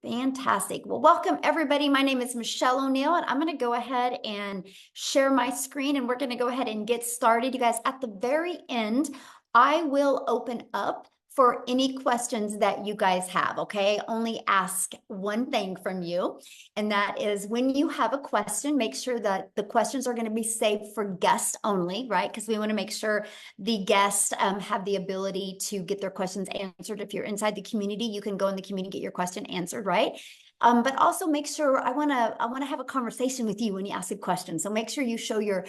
Fantastic. Well, welcome everybody. My name is Michelle O'Neill, and I'm going to go ahead and share my screen, and we're going to go ahead and get started. You guys, at the very end, I will open up for any questions that you guys have, okay? Only ask one thing from you, and that is when you have a question, make sure that the questions are going to be saved for guests only, right? Because we want to make sure the guests have the ability to get their questions answered. If you're inside the community, you can go in the community, get your question answered, right? But also make sure I want to have a conversation with you when you ask a question. So make sure you show your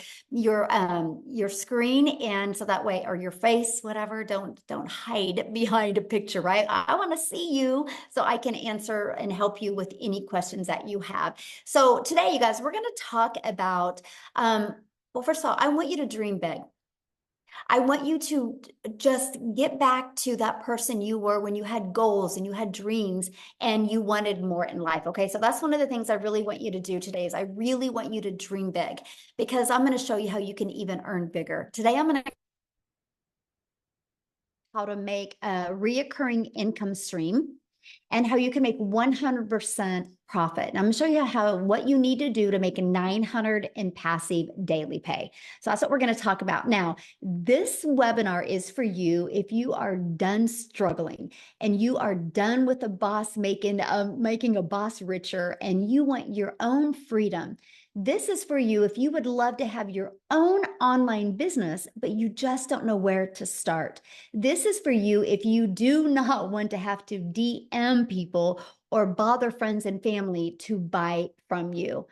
screen, and so that way, or your face, whatever. Don't hide behind a picture, right? I want to see you so I can answer and help you with any questions that you have. So today, you guys, we're going to talk about well, first of all, I want you to dream big. I want you to just get back to that person you were when you had goals and you had dreams and you wanted more in life. Okay. So that's one of the things I really want you to do today is I really want you to dream big, because I'm going to show you how you can even earn bigger. Today, I'm going to how to make a reoccurring income stream and how you can make 100% profit. And I'm going to show you what you need to do to make a 900 in passive daily pay. So that's what we're going to talk about. Now, this webinar is for you if you are done struggling and you are done with a boss making a boss richer and you want your own freedom. This is for you if you would love to have your own online business, but you just don't know where to start. This is for you if you do not want to have to DM people or bother friends and family to buy from you.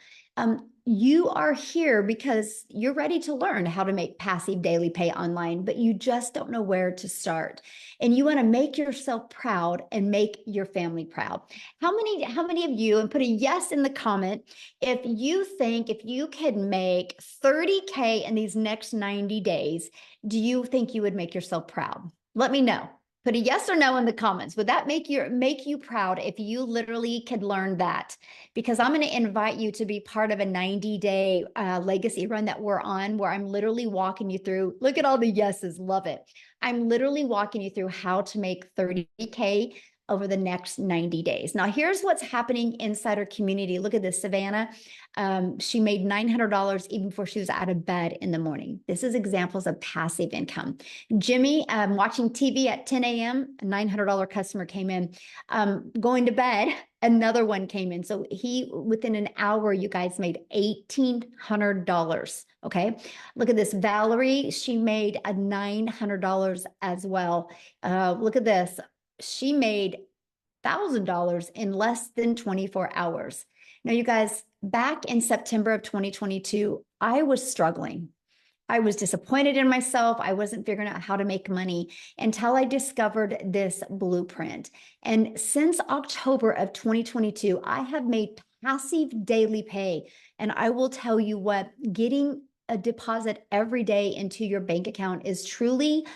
You are here because you're ready to learn how to make passive daily pay online, but you just don't know where to start. And you want to make yourself proud and make your family proud. How many of you, and put a yes in the comment, if you think if you could make 30K in these next 90 days, do you think you would make yourself proud? Let me know. Put a yes or no in the comments. Would that make you proud if you literally could learn that? Because I'm going to invite you to be part of a 90-day legacy run that we're on, where I'm literally walking you through. Look at all the yeses. Love it. I'm literally walking you through how to make 30K over the next 90 days. Now, here's what's happening inside our community. Look at this, Savannah. She made $900 even before she was out of bed in the morning. This is examples of passive income. Jimmy, watching TV at 10 a.m., a $900 customer came in. Going to bed, another one came in. So within an hour, you guys made $1,800. Okay. Look at this. Valerie, she made a $900 as well. Look at this. She made $1,000 in less than 24 hours. Now, you guys, back in September of 2022, I was struggling. I was disappointed in myself. I wasn't figuring out how to make money until I discovered this blueprint. And since October of 2022, I have made passive daily pay. And I will tell you what, getting a deposit every day into your bank account is truly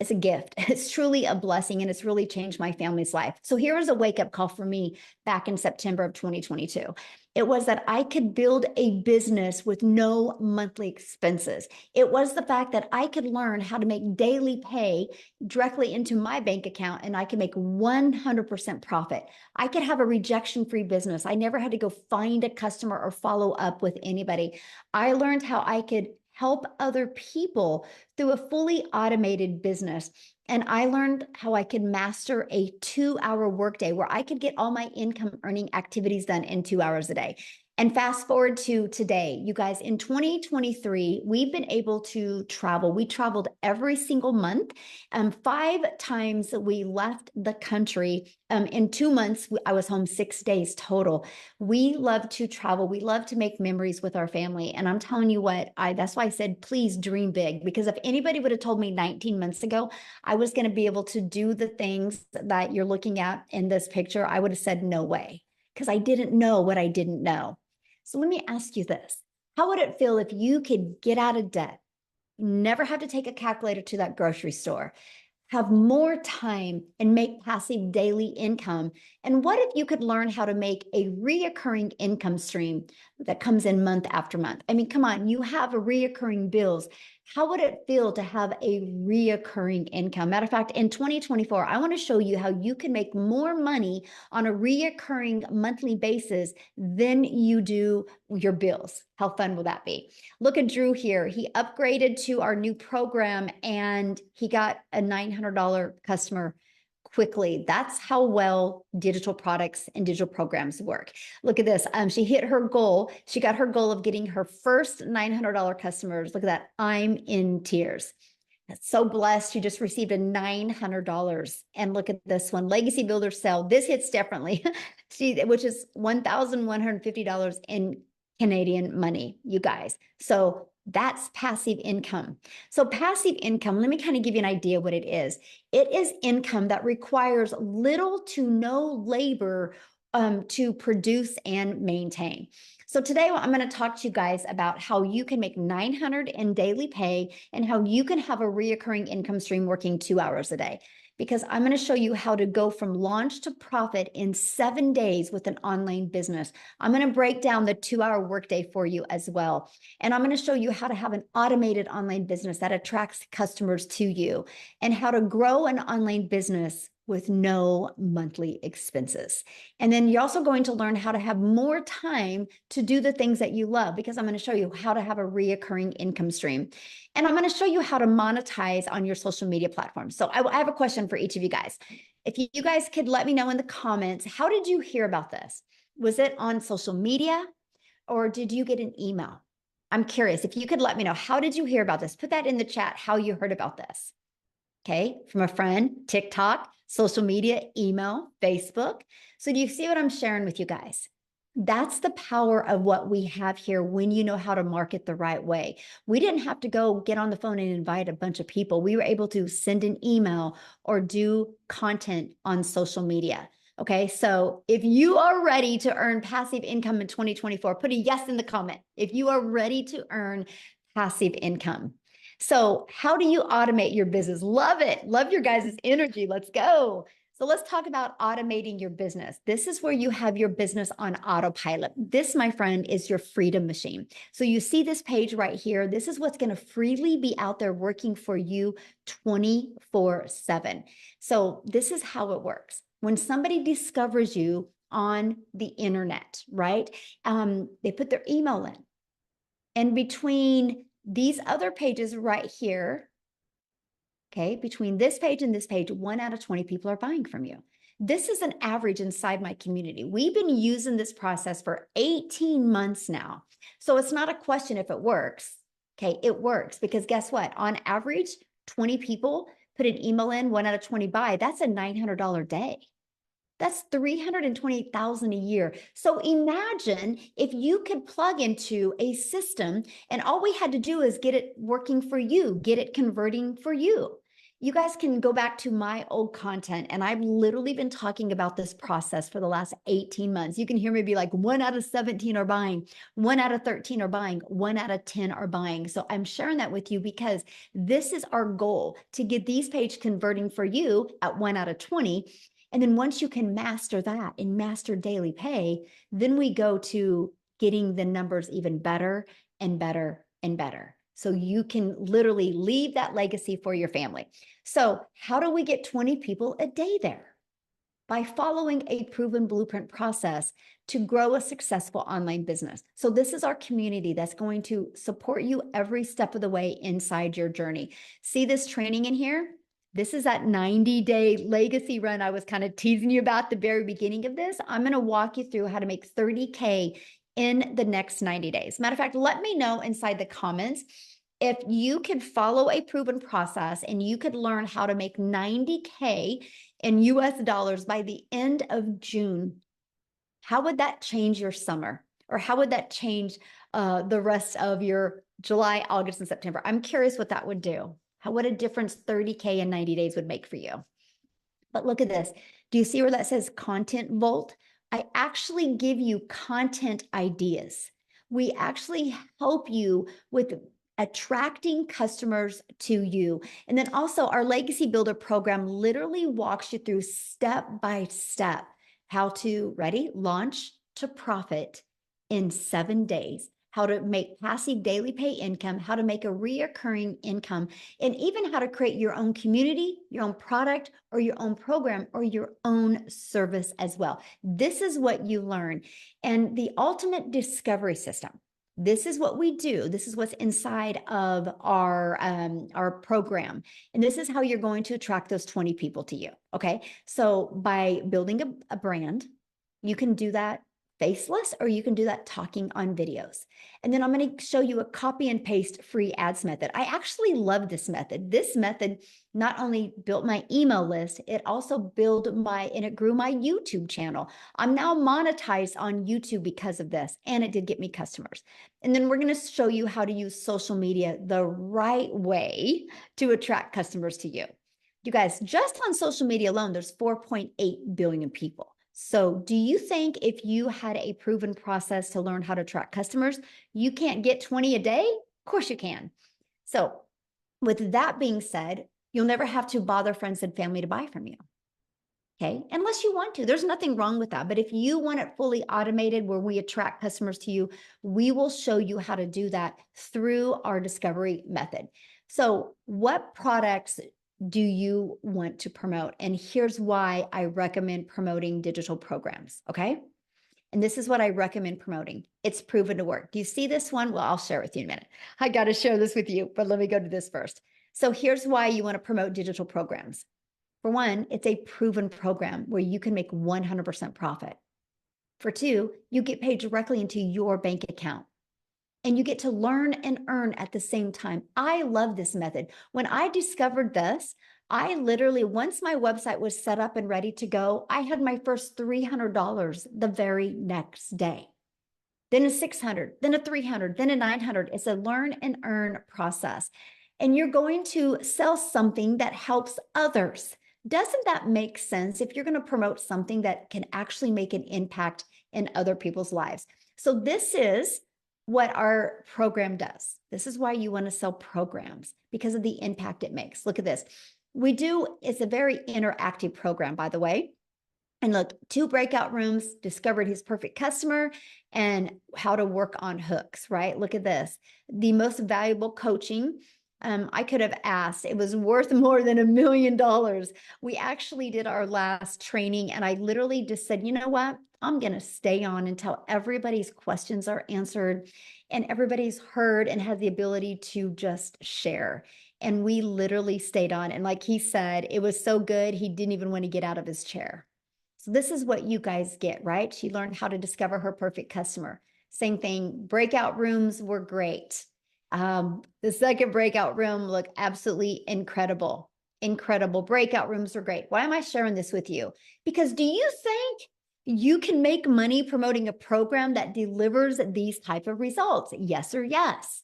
it's a gift. It's truly a blessing, and it's really changed my family's life. So here was a wake-up call for me back in September of 2022. It was that I could build a business with no monthly expenses. It was the fact that I could learn how to make daily pay directly into my bank account, and I could make 100% profit. I could have a rejection-free business. I never had to go find a customer or follow up with anybody. I learned how I could help other people through a fully automated business. And I learned how I could master a 2-hour workday where I could get all my income earning activities done in 2 hours a day. And fast forward to today, you guys, in 2023, we've been able to travel. We traveled every single month. 5 times we left the country. In 2 months, I was home 6 days total. We love to travel. We love to make memories with our family. And I'm telling you what, that's why I said, please dream big. Because if anybody would have told me 19 months ago, I was going to be able to do the things that you're looking at in this picture, I would have said, no way. Because I didn't know what I didn't know. So let me ask you this. How would it feel if you could get out of debt, never have to take a calculator to that grocery store, have more time and make passive daily income? And what if you could learn how to make a reoccurring income stream that comes in month after month? I mean, come on, you have a reoccurring bills. How would it feel to have a reoccurring income? Matter of fact, in 2024, I want to show you how you can make more money on a reoccurring monthly basis than you do your bills. How fun will that be? Look at Drew here. He upgraded to our new program and he got a $900 customer quickly. That's how well digital products and digital programs work. Look at this. She hit her goal. She got her goal of getting her first $900 customers. Look at that. I'm in tears. That's so blessed. She just received a $900. And look at this one, Legacy Builder Sale. This hits differently, which is $1,150 in Canadian money, you guys. So that's passive income. So passive income, let me kind of give you an idea what it is. It is income that requires little to no labor to produce and maintain. So today I'm going to talk to you guys about how you can make $900 in daily pay and how you can have a reoccurring income stream working 2 hours a day. Because I'm going to show you how to go from launch to profit in 7 days with an online business. I'm going to break down the 2-hour workday for you as well. And I'm going to show you how to have an automated online business that attracts customers to you and how to grow an online business with no monthly expenses. And then you're also going to learn how to have more time to do the things that you love, because I'm going to show you how to have a reoccurring income stream. And I'm going to show you how to monetize on your social media platforms. So I have a question for each of you guys. If you guys could let me know in the comments, how did you hear about this? Was it on social media or did you get an email? I'm curious. If you could let me know, how did you hear about this? Put that in the chat, how you heard about this. Okay, from a friend, TikTok, social media, email, Facebook. So do you see what I'm sharing with you guys? That's the power of what we have here when you know how to market the right way. We didn't have to go get on the phone and invite a bunch of people. We were able to send an email or do content on social media. Okay, so if you are ready to earn passive income in 2024, put a yes in the comment. If you are ready to earn passive income. So how do you automate your business? Love it. Love your guys' energy. Let's go. So let's talk about automating your business. This is where you have your business on autopilot. This, my friend, is your freedom machine. So you see this page right here. This is what's going to freely be out there working for you 24/7. So this is how it works. When somebody discovers you on the internet, right? They put their email in. And between these other pages right here, okay, between this page and this page, 1 out of 20 people are buying from you. This is an average inside my community. We've been using this process for 18 months now. So it's not a question if it works. Okay, it works because guess what? On average, 20 people put an email in, 1 out of 20 buy. That's a $900 day. That's $328,000 a year. So imagine if you could plug into a system and all we had to do is get it working for you, get it converting for you. You guys can go back to my old content, and I've literally been talking about this process for the last 18 months. You can hear me be like, 1 out of 17 are buying, 1 out of 13 are buying, 1 out of 10 are buying. So I'm sharing that with you because this is our goal, to get these pages converting for you at 1 out of 20. And then once you can master that and master daily pay, then we go to getting the numbers even better and better and better. So you can literally leave that legacy for your family. So how do we get 20 people a day there? By following a proven blueprint process to grow a successful online business. So this is our community that's going to support you every step of the way inside your journey. See this training in here? This is that 90-day legacy run I was kind of teasing you about at the very beginning of this. I'm going to walk you through how to make 30K in the next 90 days. Matter of fact, let me know inside the comments if you could follow a proven process and you could learn how to make 90K in US dollars by the end of June. How would that change your summer? Or how would that change the rest of your July, August, and September? I'm curious what that would do. What a difference 30K in 90 days would make for you. But look at this. Do you see where that says Content Vault? I actually give you content ideas. We actually help you with attracting customers to you. And then also our Legacy Builder program literally walks you through step by step how to, ready, launch to profit in 7 days, how to make passive daily pay income, how to make a reoccurring income, and even how to create your own community, your own product, or your own program, or your own service as well. This is what you learn. And the ultimate discovery system. This is what we do. This is what's inside of our program. And this is how you're going to attract those 20 people to you. Okay. So by building a brand, you can do that faceless, or you can do that talking on videos. And then I'm going to show you a copy and paste free ads method. I actually love this method. This method not only built my email list, it also and it grew my YouTube channel. I'm now monetized on YouTube because of this, and it did get me customers. And then we're going to show you how to use social media the right way to attract customers to you. You guys, just on social media alone, there's 4.8 billion people. So do you think if you had a proven process to learn how to attract customers, you can't get 20 a day? Of course you can. So with that being said, you'll never have to bother friends and family to buy from you. Okay, unless you want to. There's nothing wrong with that. But if you want it fully automated where we attract customers to you, we will show you how to do that through our discovery method. So what products do you want to promote? And here's why I recommend promoting digital programs, okay? And this is what I recommend promoting. It's proven to work. Do you see this one? Well, I'll share it with you in a minute. I got to share this with you, but let me go to this first. So here's why you want to promote digital programs. For one, it's a proven program where you can make 100% profit. For two, you get paid directly into your bank account. And you get to learn and earn at the same time. I love this method. When I discovered this, I literally, once my website was set up and ready to go, I had my first $300 the very next day. Then a 600, then a 300, then a 900. It's a learn and earn process. And you're going to sell something that helps others. Doesn't that make sense if you're going to promote something that can actually make an impact in other people's lives? So this is what our program does. This is why you want to sell programs, because of the impact it makes. Look at this. It's a very interactive program, by the way. And look, 2 breakout rooms, discovered his perfect customer, and how to work on hooks, right? Look at this. The most valuable coaching. I could have asked, it was worth more than $1 million. We actually did our last training, and I literally just said, you know what? I'm going to stay on until everybody's questions are answered and everybody's heard and has the ability to just share. And we literally stayed on. And like he said, it was so good, he didn't even want to get out of his chair. So this is what you guys get, right? She learned how to discover her perfect customer. Same thing. Breakout rooms were great. The second breakout room looked absolutely incredible. Incredible. Breakout rooms were great. Why am I sharing this with you? Because do you think you can make money promoting a program that delivers these type of results? Yes or yes.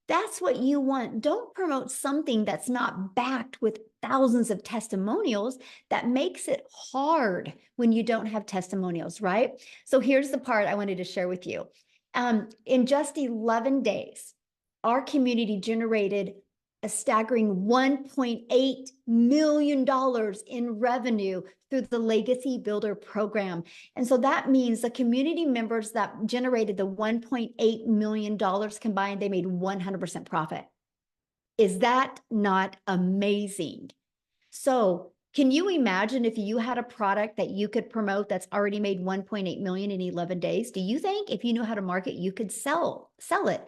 That's what you want. Don't promote something that's not backed with thousands of testimonials. That makes it hard when you don't have testimonials, right? So here's the part I wanted to share with you. In just 11 days, our community generated a staggering $1.8 million in revenue through the Legacy Builder program. And so that means the community members that generated the $1.8 million combined, they made 100% profit. Is that not amazing? So can you imagine if you had a product that you could promote that's already made 1.8 million in 11 days? Do you think if you knew how to market, you could sell it?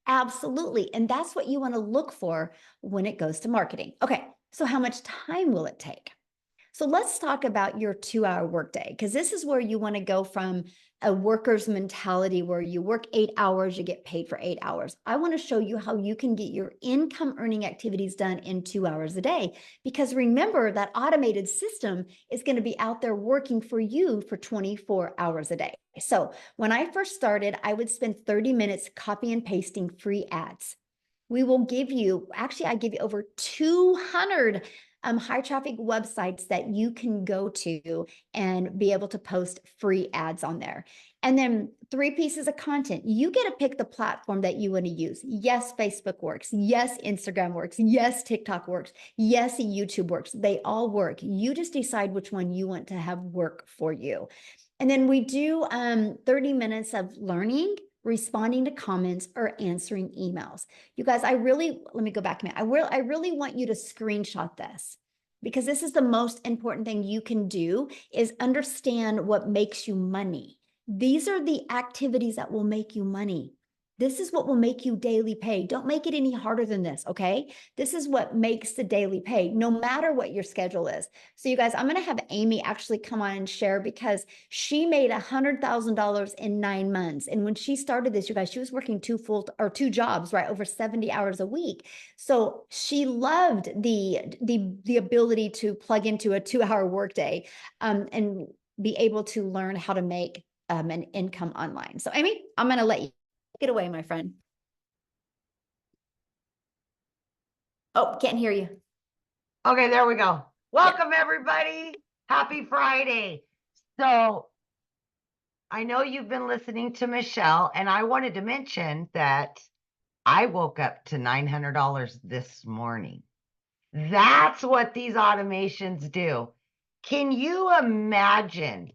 Absolutely. And that's what you want to look for when it goes to marketing. Okay, so how much time will it take? So let's talk about your 2-hour workday, because this is where you want to go from a worker's mentality where you work 8 hours, you get paid for 8 hours. I want to show you how you can get your income earning activities done in 2 hours a day. Because remember, that automated system is going to be out there working for you for 24 hours a day. So when I first started, I would spend 30 minutes copy and pasting free ads. We will give you, actually, I give you over 200 high traffic websites that you can go to and be able to post free ads on there. And then 3 pieces of content. You get to pick the platform that you want to use. Yes, Facebook works. Yes, Instagram works. Yes, TikTok works. Yes, YouTube works. They all work. You just decide which one you want to have work for you. And then we do 30 minutes of learning, responding to comments, or answering emails. You guys, let me go back a minute. I really want you to screenshot this, because this is the most important thing you can do, is understand what makes you money. These are the activities that will make you money. This is what will make you daily pay. Don't make it any harder than this, okay? This is what makes the daily pay, no matter what your schedule is. So you guys, I'm going to have Amy actually come on and share, because she made $100,000 in 9 months. And when she started this, you guys, she was working two jobs, right? Over 70 hours a week. So she loved the ability to plug into a 2-hour workday, and be able to learn how to make an income online. So Amy, I'm going to let you get away, my friend. Oh, can't hear you. Okay, there we go. Welcome, everybody. Happy Friday. So I know you've been listening to Michelle, and I wanted to mention that I woke up to $900 this morning. That's what these automations do. Can you imagine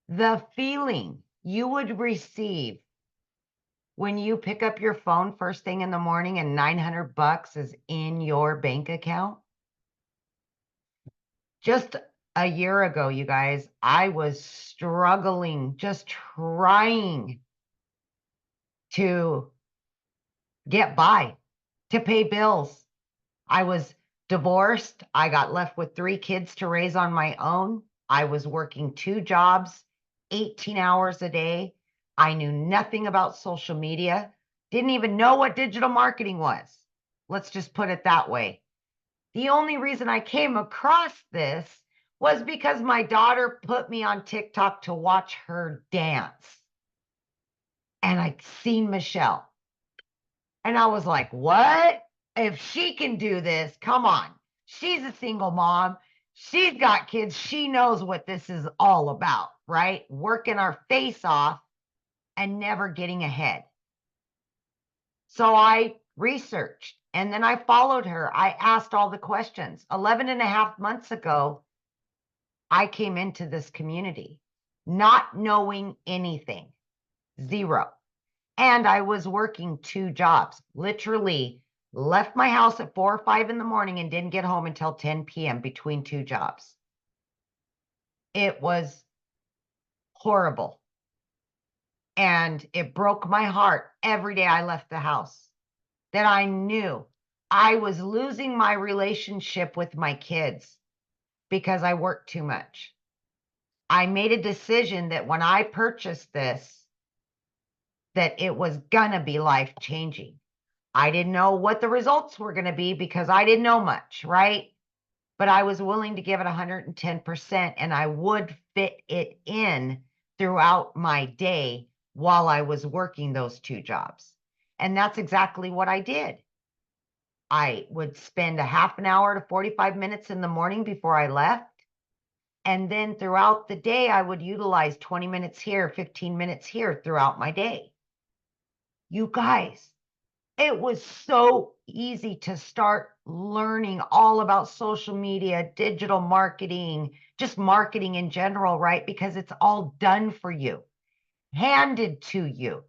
the feeling you would receive when you pick up your phone first thing in the morning and $900 is in your bank account? Just a year ago, you guys, I was struggling, just trying to get by, to pay bills. I was divorced. I got left with 3 kids to raise on my own. I was working 2 jobs, 18 hours a day. I knew nothing about social media, didn't even know what digital marketing was. Let's just put it that way. The only reason I came across this was because my daughter put me on TikTok to watch her dance. And I'd seen Michelle. And I was like, what? If she can do this, come on. She's a single mom. She's got kids. She knows what this is all about, right? Working our face off and never getting ahead. So I researched, and then I followed her. I asked all the questions. 11 and a half months ago, I came into this community not knowing anything, 0. And I was working 2 jobs, literally left my house at 4 or 5 in the morning and didn't get home until 10 p.m. between 2 jobs. It was horrible. And it broke my heart every day I left the house, that I knew I was losing my relationship with my kids because I worked too much. I made a decision that when I purchased this, that it was gonna be life-changing. I didn't know what the results were gonna be because I didn't know much, right? But I was willing to give it 110%, and I would fit it in throughout my day while I was working those 2 jobs. And that's exactly what I did. I would spend a half an hour to 45 minutes in the morning before I left. And then throughout the day, I would utilize 20 minutes here, 15 minutes here throughout my day. You guys, it was so easy to start learning all about social media, digital marketing, just marketing in general, right? Because it's all done for you, handed to you.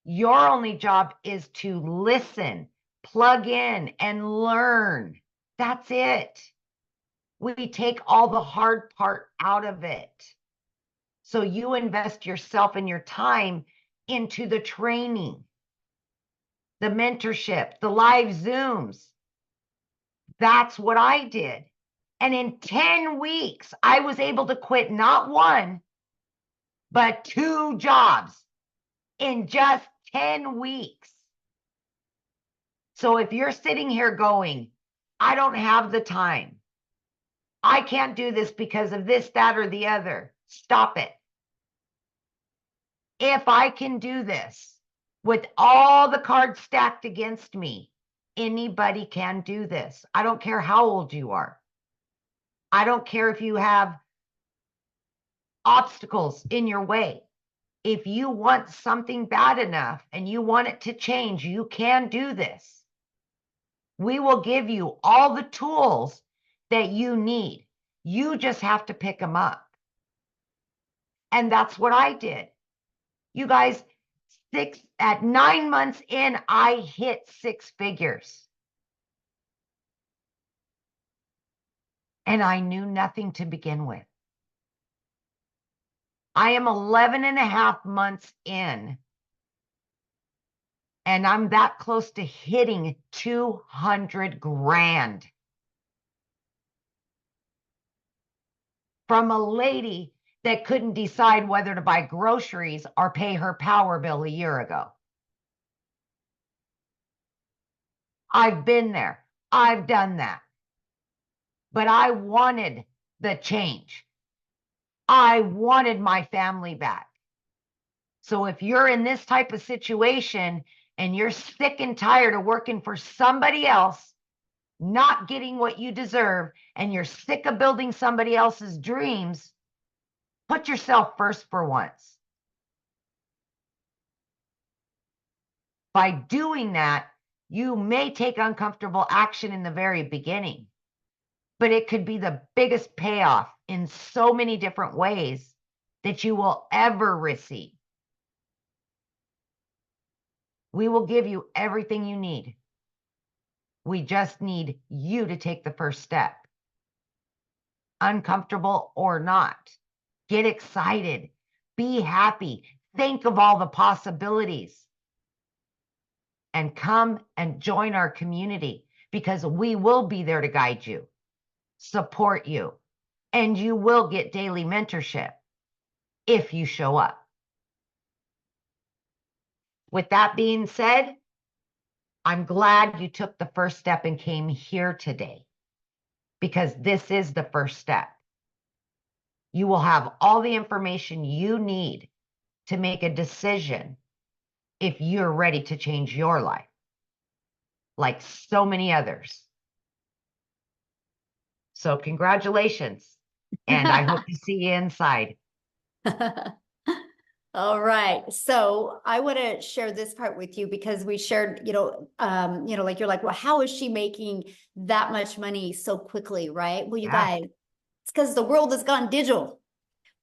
Your only job is to listen, plug in, and learn. That's it. We take all the hard part out of it. So you invest yourself and your time into the training, the mentorship, the live Zooms. That's what I did. And in 10 weeks, I was able to quit not 1, but 2 jobs in just 10 weeks. So if you're sitting here going, I don't have the time, I can't do this because of this, that, or the other, stop it. If I can do this with all the cards stacked against me, anybody can do this. I don't care how old you are. I don't care if you have obstacles in your way. If you want something bad enough and you want it to change, you can do this. We will give you all the tools that you need. You just have to pick them up. And that's what I did. You guys, At 9 months in, I hit 6 figures. And I knew nothing to begin with. I am 11 and a half months in, and I'm that close to hitting 200 grand from a lady that couldn't decide whether to buy groceries or pay her power bill a year ago. I've been there. I've done that. But I wanted the change. I wanted my family back. So if you're in this type of situation and you're sick and tired of working for somebody else, not getting what you deserve, and you're sick of building somebody else's dreams, put yourself first for once. By doing that, you may take uncomfortable action in the very beginning, but it could be the biggest payoff in so many different ways that you will ever receive. We will give you everything you need. We just need you to take the first step. Uncomfortable or not. Get excited. Be happy. Think of all the possibilities. And come and join our community, because we will be there to guide you, support you, and you will get daily mentorship if you show up. With that being said, I'm glad you took the first step and came here today, because this is the first step. You will have all the information you need to make a decision if you're ready to change your life, like so many others. So congratulations, and I hope to see you inside. All right. So I want to share this part with you because we shared, like you're like, well, how is she making that much money so quickly, right? Well, you guys, it's because the world has gone digital.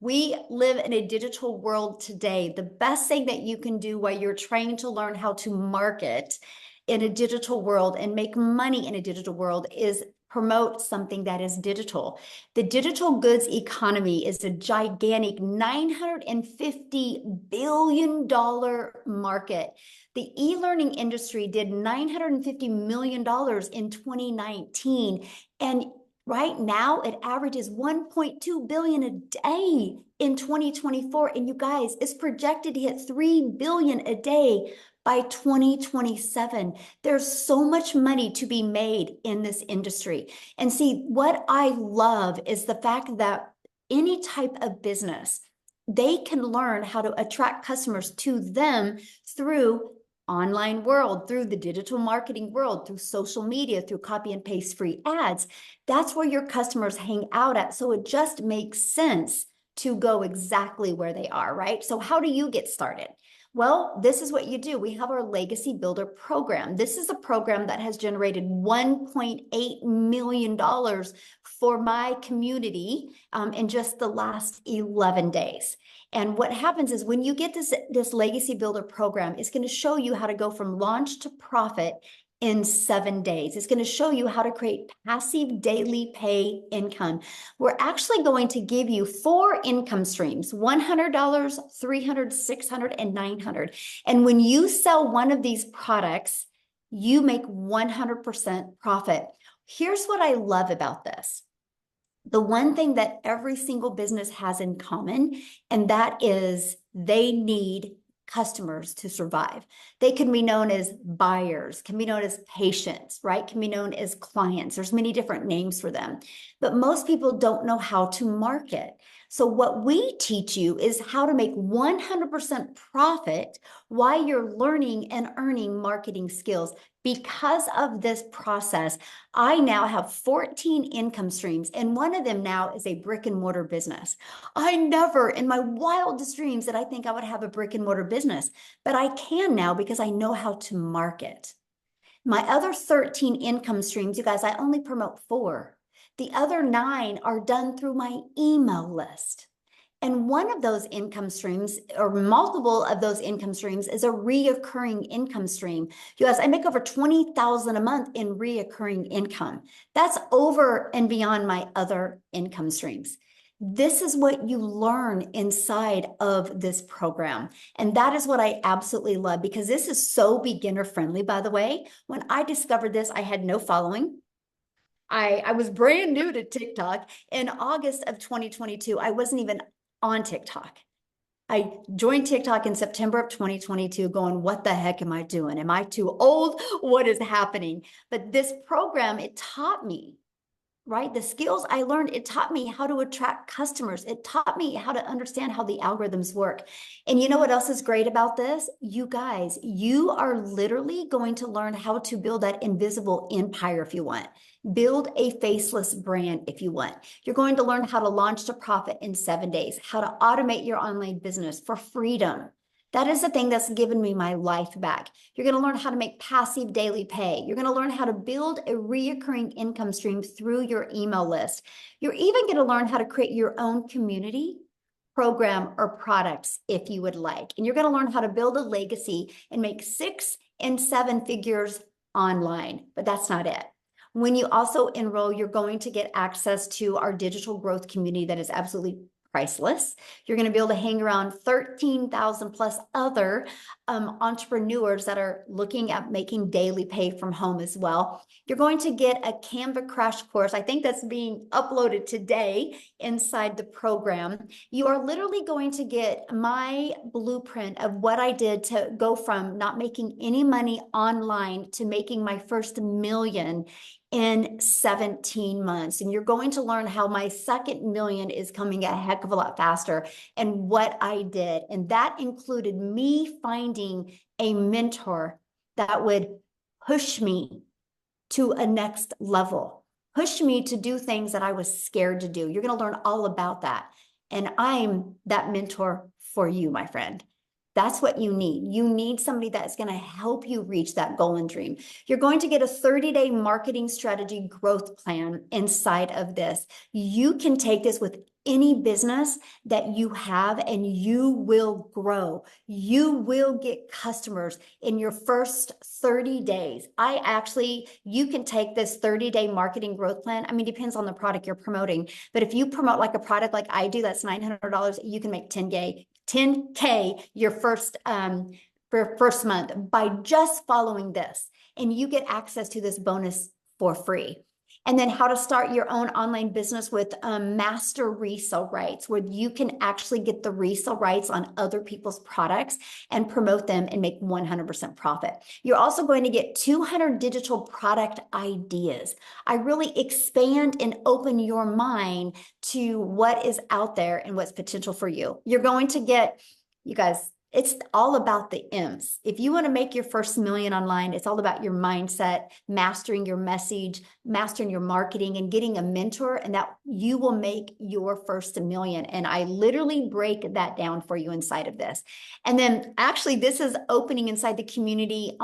We live in a digital world today. The best thing that you can do while you're trying to learn how to market in a digital world and make money in a digital world is promote something that is digital. The digital goods economy is a gigantic $950 billion market. The e-learning industry did $950 million in 2019. And right now, it averages 1.2 billion a day in 2024. And you guys, it's projected to hit 3 billion a day by 2027. There's so much money to be made in this industry. And see, what I love is the fact that any type of business, they can learn how to attract customers to them through online world, through the digital marketing world, through social media, through copy and paste free ads. That's where your customers hang out at. So it just makes sense to go exactly where they are, right? So how do you get started? Well, this is what you do. We have our Legacy Builder program. This is a program that has generated $1.8 million for my community in just the last 11 days. And what happens is when you get this Legacy Builder program, it's going to show you how to go from launch to profit in 7 days. It's going to show you how to create passive daily pay income. We're actually going to give you 4 income streams, $100, $300, $600, and $900. And when you sell one of these products, you make 100% profit. Here's what I love about this. The one thing that every single business has in common, and that is they need customers to survive. They can be known as buyers, can be known as patients, right? Can be known as clients. There's many different names for them, but most people don't know how to market. So what we teach you is how to make 100% profit while you're learning and earning marketing skills. Because of this process, I now have 14 income streams, and one of them now is a brick and mortar business. I never in my wildest dreams did I think I would have a brick and mortar business, but I can now because I know how to market. My other 13 income streams, you guys, I only promote 4. The other 9 are done through my email list. And one of those income streams, or multiple of those income streams, is a reoccurring income stream. You guys, I make over 20,000 a month in reoccurring income. That's over and beyond my other income streams. This is what you learn inside of this program. And that is what I absolutely love, because this is so beginner friendly, by the way. When I discovered this, I had no following. I was brand new to TikTok. In August of 2022, I wasn't even on TikTok. I joined TikTok in September of 2022 going, what the heck am I doing? Am I too old? What is happening? But this program, it taught me, right? The skills I learned, it taught me how to attract customers. It taught me how to understand how the algorithms work. And you know what else is great about this? You guys, you are literally going to learn how to build that invisible empire if you want. Build a faceless brand if you want. You're going to learn how to launch to profit in 7 days, how to automate your online business for freedom. That is the thing that's given me my life back. You're going to learn how to make passive daily pay. You're going to learn how to build a reoccurring income stream through your email list. You're even going to learn how to create your own community, program, or products if you would like. And you're going to learn how to build a legacy and make 6 and 7 figures online. But that's not it. When you also enroll, you're going to get access to our digital growth community that is absolutely priceless. You're going to be able to hang around 13,000 plus other entrepreneurs that are looking at making daily pay from home as well. You're going to get a Canva crash course. I think that's being uploaded today inside the program. You are literally going to get my blueprint of what I did to go from not making any money online to making my first million in 17 months. And you're going to learn how my second million is coming a heck of a lot faster and what I did. And that included me finding a mentor that would push me to a next level, push me to do things that I was scared to do. You're going to learn all about that. And I'm that mentor for you, my friend. That's what you need. You need somebody that's going to help you reach that goal and dream. You're going to get a 30-day marketing strategy growth plan inside of this. You can take this with any business that you have and you will grow. You will get customers in your first 30 days. You can take this 30-day marketing growth plan. I mean, depends on the product you're promoting. But if you promote like a product like I do, that's $900, you can make 10K your first month by just following this. And you get access to this bonus for free. And then how to start your own online business with master resale rights, where you can actually get the resale rights on other people's products and promote them and make 100% profit. You're also going to get 200 digital product ideas. I really expand and open your mind to what is out there and what's potential for you. You're going to get, you guys, it's all about the M's. If you want to make your first million online, it's all about your mindset, mastering your message, mastering your marketing, and getting a mentor, and that you will make your first million. And I literally break that down for you inside of this. And then actually, this is opening inside the community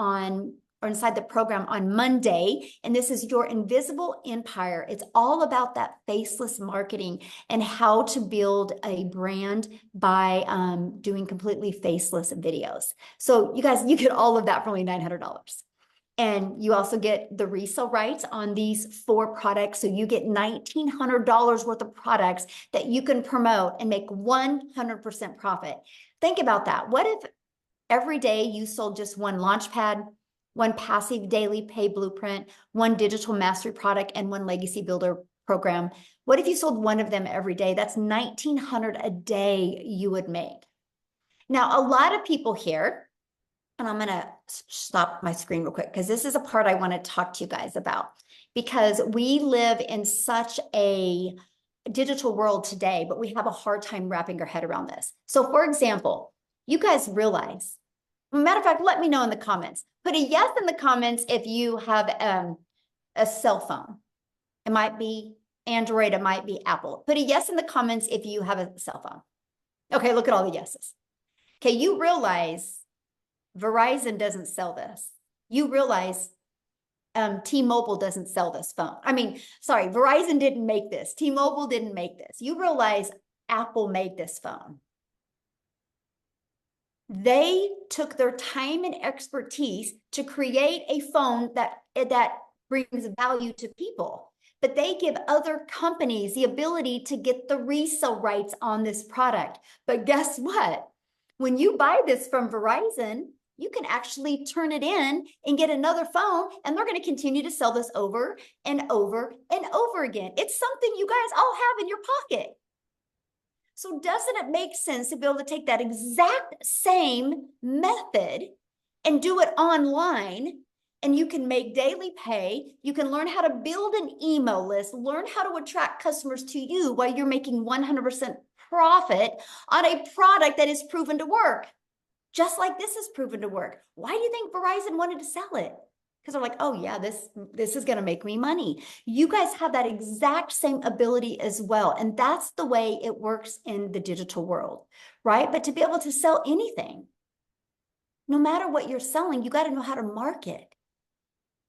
inside the program on Monday. And this is your invisible empire. It's all about that faceless marketing and how to build a brand by doing completely faceless videos. So you guys, you get all of that for only $900. And you also get the resale rights on these 4 products. So you get $1,900 worth of products that you can promote and make 100% profit. Think about that. What if every day you sold just one launchpad, one passive daily pay blueprint, one digital mastery product, and one legacy builder program? What if you sold one of them every day? That's $1,900 a day you would make. Now, a lot of people here, and I'm going to stop my screen real quick because this is a part I want to talk to you guys about, because we live in such a digital world today, but we have a hard time wrapping our head around this. So for example, you guys realize, matter of fact, let me know in the comments. Put a yes in the comments if you have a cell phone. It might be Android, it might be Apple. Put a yes in the comments if you have a cell phone. Okay, look at all the yeses. Okay, you realize Verizon doesn't sell this. You realize T-Mobile doesn't sell this phone. I mean, sorry, Verizon didn't make this. T-Mobile didn't make this. You realize Apple made this phone. They took their time and expertise to create a phone that brings value to people, but they give other companies the ability to get the resale rights on this product. But guess what? When you buy this from Verizon, you can actually turn it in and get another phone, and they're going to continue to sell this over and over and over again. It's something you guys all have in your pocket. So doesn't it make sense to be able to take that exact same method and do it online? And you can make daily pay. You can learn how to build an email list, learn how to attract customers to you while you're making 100% profit on a product that is proven to work. Just like this is proven to work. Why do you think Verizon wanted to sell it? Because they're like, oh yeah, this is going to make me money. You guys have that exact same ability as well. And that's the way it works in the digital world, right? But to be able to sell anything, no matter what you're selling, you got to know how to market.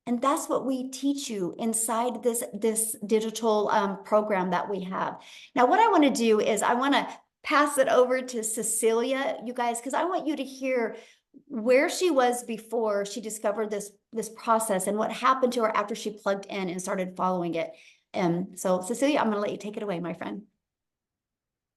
And that's what we teach you inside this digital program that we have. Now, what I want to do is I want to pass it over to Cecilia, you guys, because I want you to hear where she was before she discovered this process and what happened to her after she plugged in and started following it. So Cecilia, I'm going to let you take it away, my friend.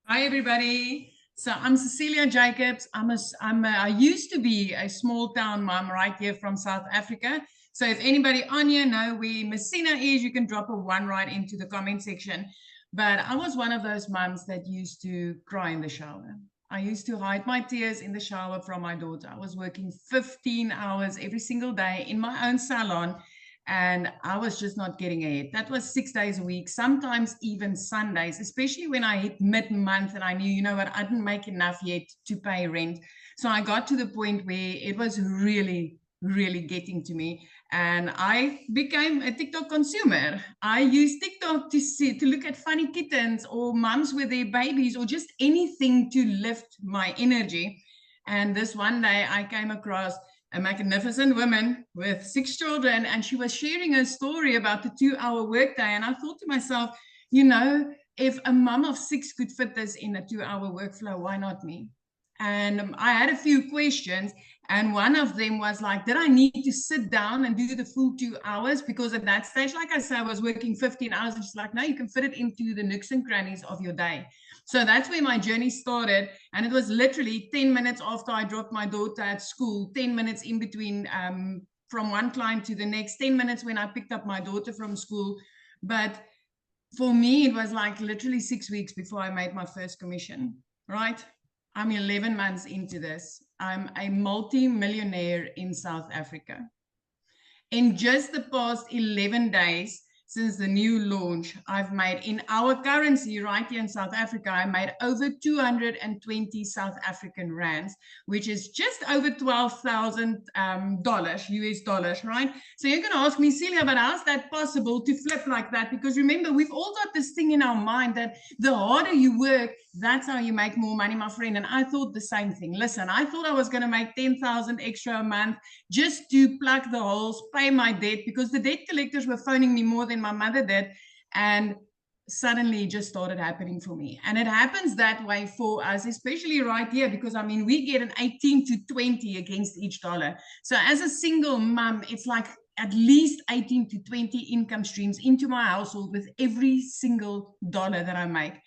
Hi, everybody. So I'm Cecilia Jacobs. I used to be a small town mom right here from South Africa. So if anybody on here know where Messina is, you can drop a 1 right into the comment section. But I was one of those moms that used to cry in the shower. I used to hide my tears in the shower from my daughter. I was working 15 hours every single day in my own salon, and I was just not getting ahead. That was 6 days a week, sometimes even Sundays, especially when I hit mid-month and I knew, you know what, I didn't make enough yet to pay rent. So I got to the point where it was really, really getting to me. And I became a TikTok consumer. I used TikTok to look at funny kittens or moms with their babies or just anything to lift my energy. And this one day I came across a magnificent woman with 6 children, and she was sharing her story about the 2-hour workday. And I thought to myself, you know, if a mom of 6 could fit this in a 2-hour workflow, why not me? And I had a few questions, and one of them was like, did I need to sit down and do the full 2 hours? Because at that stage, like I said, I was working 15 hours. And she's like, no, you can fit it into the nooks and crannies of your day. So that's where my journey started. And it was literally 10 minutes after I dropped my daughter at school, 10 minutes in between from one client to the next, 10 minutes when I picked up my daughter from school. But for me, it was like literally 6 weeks before I made my first commission, right? I'm 11 months into this. I'm a multi-millionaire in South Africa. In just the past 11 days, since the new launch, I've made, in our currency right here in South Africa, I made over 220 South African rands, which is just over $12,000 US dollars, right? So you're going to ask me, Celia, but how's that possible to flip like that? Because remember, we've all got this thing in our mind that the harder you work, that's how you make more money, my friend. And I thought the same thing. Listen, I thought I was going to make 10,000 extra a month just to plug the holes, pay my debt, because the debt collectors were phoning me more than my mother did. And suddenly it just started happening for me. And it happens that way for us, especially right here, because I mean, we get an 18 to 20 against each dollar. So as a single mom, it's like at least 18 to 20 income streams into my household with every single dollar that I make.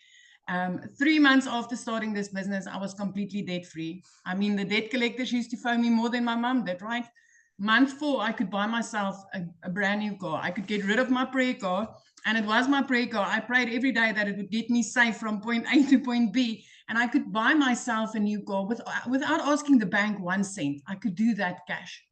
3 months after starting this business, I was completely debt free. I mean, the debt collectors used to phone me more than my mom did, right? Month 4, I could buy myself a brand new car. I could get rid of my prayer car, and it was my prayer car. I prayed every day that it would get me safe from point A to point B, and I could buy myself a new car without asking the bank 1 cent. I could do that cash.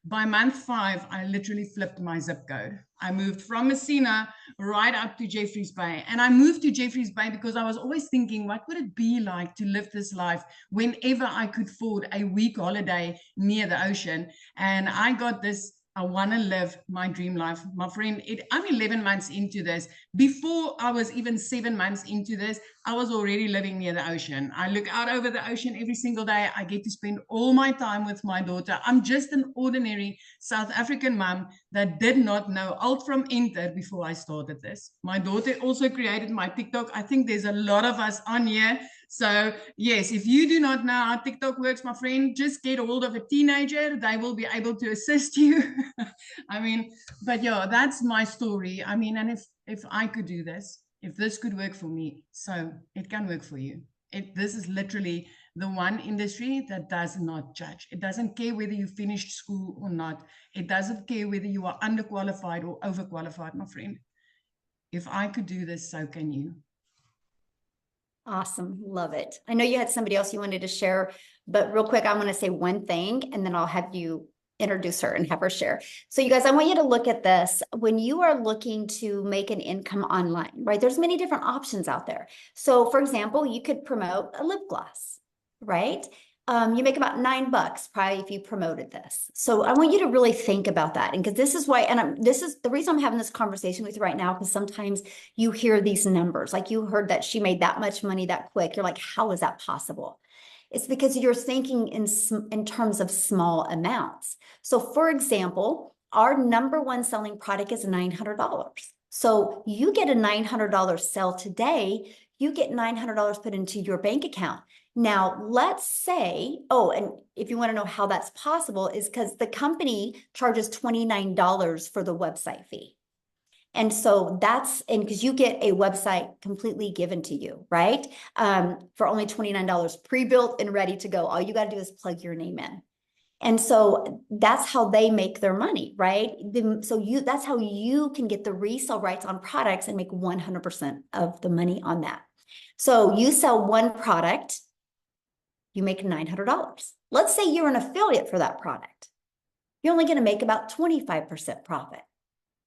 By month 5, I literally flipped my zip code. I moved from Messina right up to Jeffreys Bay. And I moved to Jeffreys Bay because I was always thinking, what would it be like to live this life whenever I could afford a week holiday near the ocean? And I got this I want to live my dream life. My friend, I'm 11 months into this. Before I was even 7 months into this, I was already living near the ocean. I look out over the ocean every single day. I get to spend all my time with my daughter. I'm just an ordinary South African mom that did not know alt from enter before I started this. My daughter also created my TikTok. I think there's a lot of us on here. So yes, if you do not know how TikTok works, my friend, just get a hold of a teenager. They will be able to assist you. I mean, but yeah, that's my story. I mean, and if I could do this, if this could work for me, so it can work for you. This is literally the one industry that does not judge. It doesn't care whether you finished school or not. It doesn't care whether you are underqualified or overqualified, my friend. If I could do this, so can you. Awesome. Love it. I know you had somebody else you wanted to share, but real quick, I want to say one thing and then I'll have you introduce her and have her share. So you guys, I want you to look at this. When you are looking to make an income online, right? There's many different options out there. So for example, you could promote a lip gloss, right? You make about $9 probably if you promoted this. So I want you to really think about that. And because this is why, and this is the reason I'm having this conversation with you right now, because sometimes you hear these numbers, like you heard that she made that much money that quick. You're like, how is that possible? It's because you're thinking in terms of small amounts. So for example, our number one selling product is $900. So you get a $900 sell today, you get $900 put into your bank account. Now, let's say, oh, and if you want to know how that's possible is because the company charges $29 for the website fee. And so and because you get a website completely given to you, right? For only $29, pre-built and ready to go. All you got to do is plug your name in. And so that's how they make their money, right? That's how you can get the resale rights on products and make 100% of the money on that. So you sell one product, you make $900. Let's say you're an affiliate for that product. You're only going to make about 25% profit.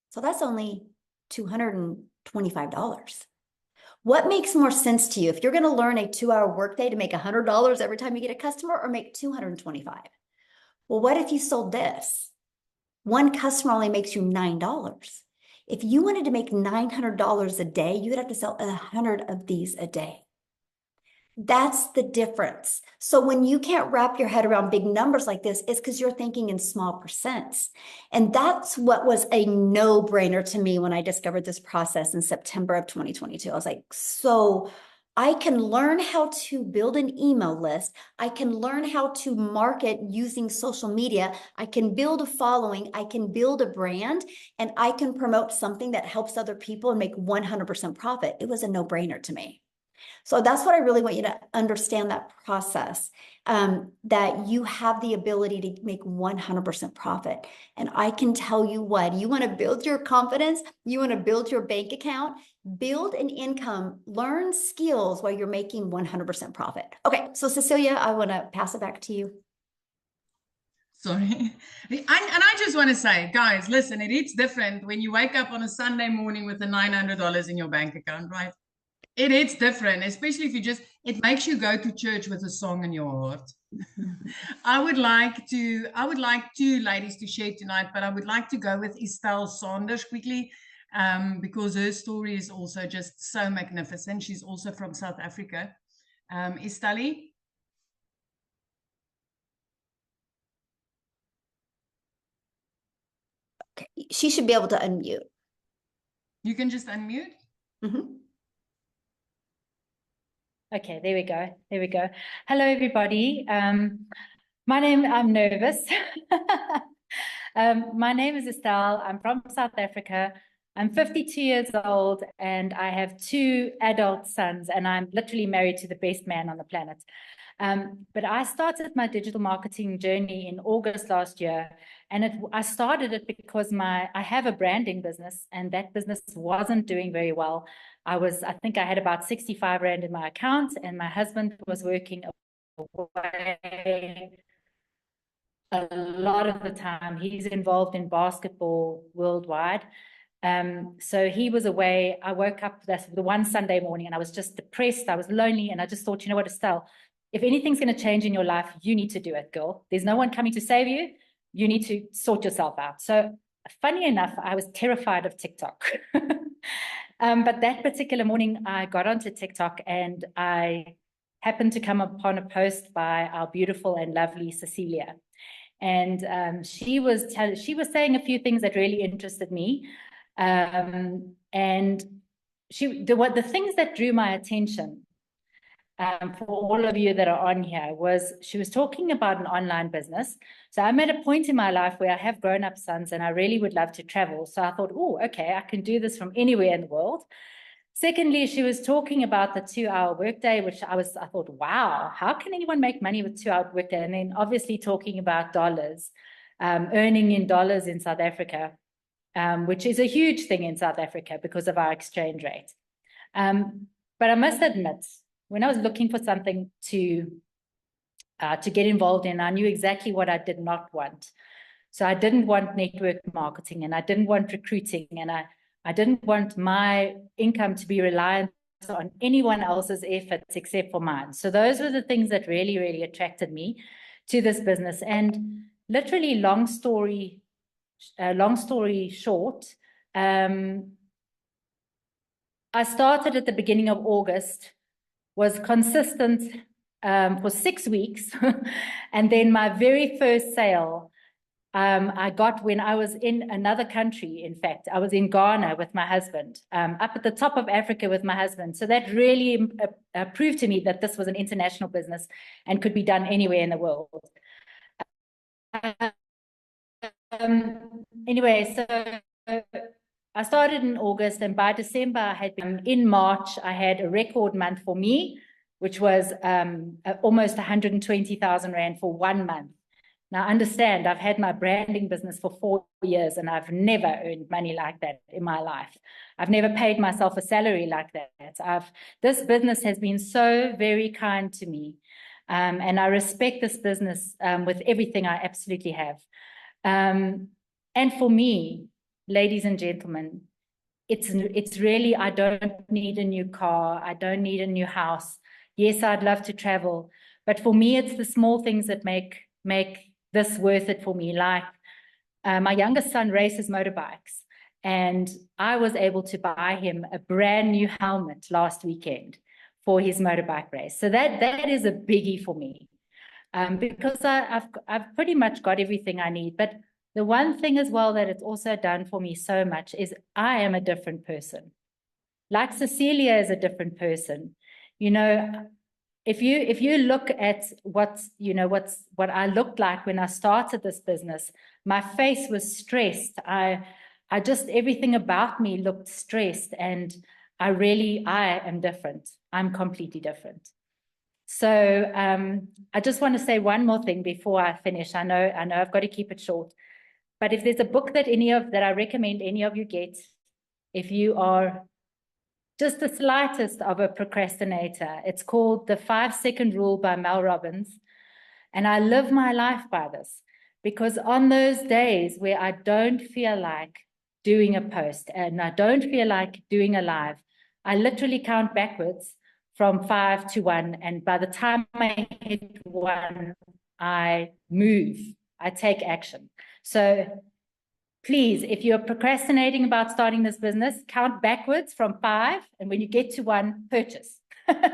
So that's only $225. What makes more sense to you? If you're going to learn a 2-hour workday to make $100 every time you get a customer or make $225? Well, what if you sold this? One customer only makes you $9. If you wanted to make $900 a day, you would have to sell 100 of these a day. That's the difference. So when you can't wrap your head around big numbers like this, it's because you're thinking in small percents. And that's what was a no-brainer to me when I discovered this process in September of 2022. I was like, so I can learn how to build an email list. I can learn how to market using social media. I can build a following. I can build a brand, and I can promote something that helps other people and make 100% profit. It was a no-brainer to me. So that's what I really want you to understand, that process, that you have the ability to make 100% profit. And I can tell you what, you want to build your confidence, you want to build your bank account, build an income, learn skills while you're making 100% profit. Okay, so Cecilia, I want to pass it back to you. Sorry. And I just want to say, guys, listen, it's different when you wake up on a Sunday morning with the $900 in your bank account, right? It's different, especially if it makes you go to church with a song in your heart. I would like two ladies to share tonight, but I would like to go with Estelle Saunders quickly, because her story is also just so magnificent. She's also from South Africa. Estelle? Okay, she should be able to unmute. You can just unmute. Mm-hmm. Okay, there we go. There we go. Hello, everybody. I'm nervous. My name is Estelle. I'm from South Africa. I'm 52 years old and I have 2 adult sons, and I'm literally married to the best man on the planet. But I started my digital marketing journey in August last year, and I started it because I have a branding business, and that business wasn't doing very well. I think I had about 65 Rand in my account, and my husband was working away a lot of the time. He's involved in basketball worldwide. So he was away. I woke up the one Sunday morning and I was just depressed. I was lonely, and I just thought, you know what, Estelle, if anything's going to change in your life, you need to do it, girl. There's no one coming to save you. you need to sort yourself out. So funny enough, I was terrified of TikTok. But that particular morning, I got onto TikTok and I happened to come upon a post by our beautiful and lovely Cecilia. And she was saying a few things that really interested me. And the things that drew my attention, for all of you that are on here, was she was talking about an online business. So I'm at a point in my life where I have grown-up sons and I really would love to travel. So I thought, oh, okay, I can do this from anywhere in the world. Secondly, she was talking about the 2-hour workday, which I thought, wow, how can anyone make money with 2-hour workday? And then obviously talking about dollars, earning in dollars in South Africa, which is a huge thing in South Africa because of our exchange rate. But I must admit, when I was looking for something to get involved in, I knew exactly what I did not want. So I didn't want network marketing, and I didn't want recruiting, and I didn't want my income to be reliant on anyone else's efforts except for mine. So those were the things that really, really attracted me to this business. And literally, long story short, I started at the beginning of August, was consistent for 6 weeks. And then my very first sale, I got when I was in another country. In fact, I was in Ghana with my husband, up at the top of Africa with my husband. So that really proved to me that this was an international business and could be done anywhere in the world. Anyway, so I started in August, and by December, I had been in March, I had a record month for me, which was almost 120,000 Rand for 1 month. Now, understand, I've had my branding business for 4 years, and I've never earned money like that in my life. I've never paid myself a salary like that. This business has been so very kind to me, and I respect this business with everything I absolutely have. And for me, ladies and gentlemen, it's really, I don't need a new car. I don't need a new house. Yes, I'd love to travel, but for me, it's the small things that make this worth it for me. Like my youngest son races motorbikes, and I was able to buy him a brand new helmet last weekend for his motorbike race. So that is a biggie for me, because I've pretty much got everything I need. But the one thing as well that it's also done for me so much is I am a different person. Like Cecilia is a different person. You know, if you look at what I looked like when I started this business, my face was stressed. I just, everything about me looked stressed, and I am different. I'm completely different. So I just want to say one more thing before I finish. I know I've got to keep it short, but if there's a book that I recommend any of you get, if you are just the slightest of a procrastinator, it's called The 5-Second Rule by Mel Robbins. And I live my life by this, because on those days where I don't feel like doing a post and I don't feel like doing a live, I literally count backwards from 5 to 1. And by the time I hit 1, I move, I take action. So please, if you're procrastinating about starting this business, count backwards from 5, and when you get to 1, purchase. But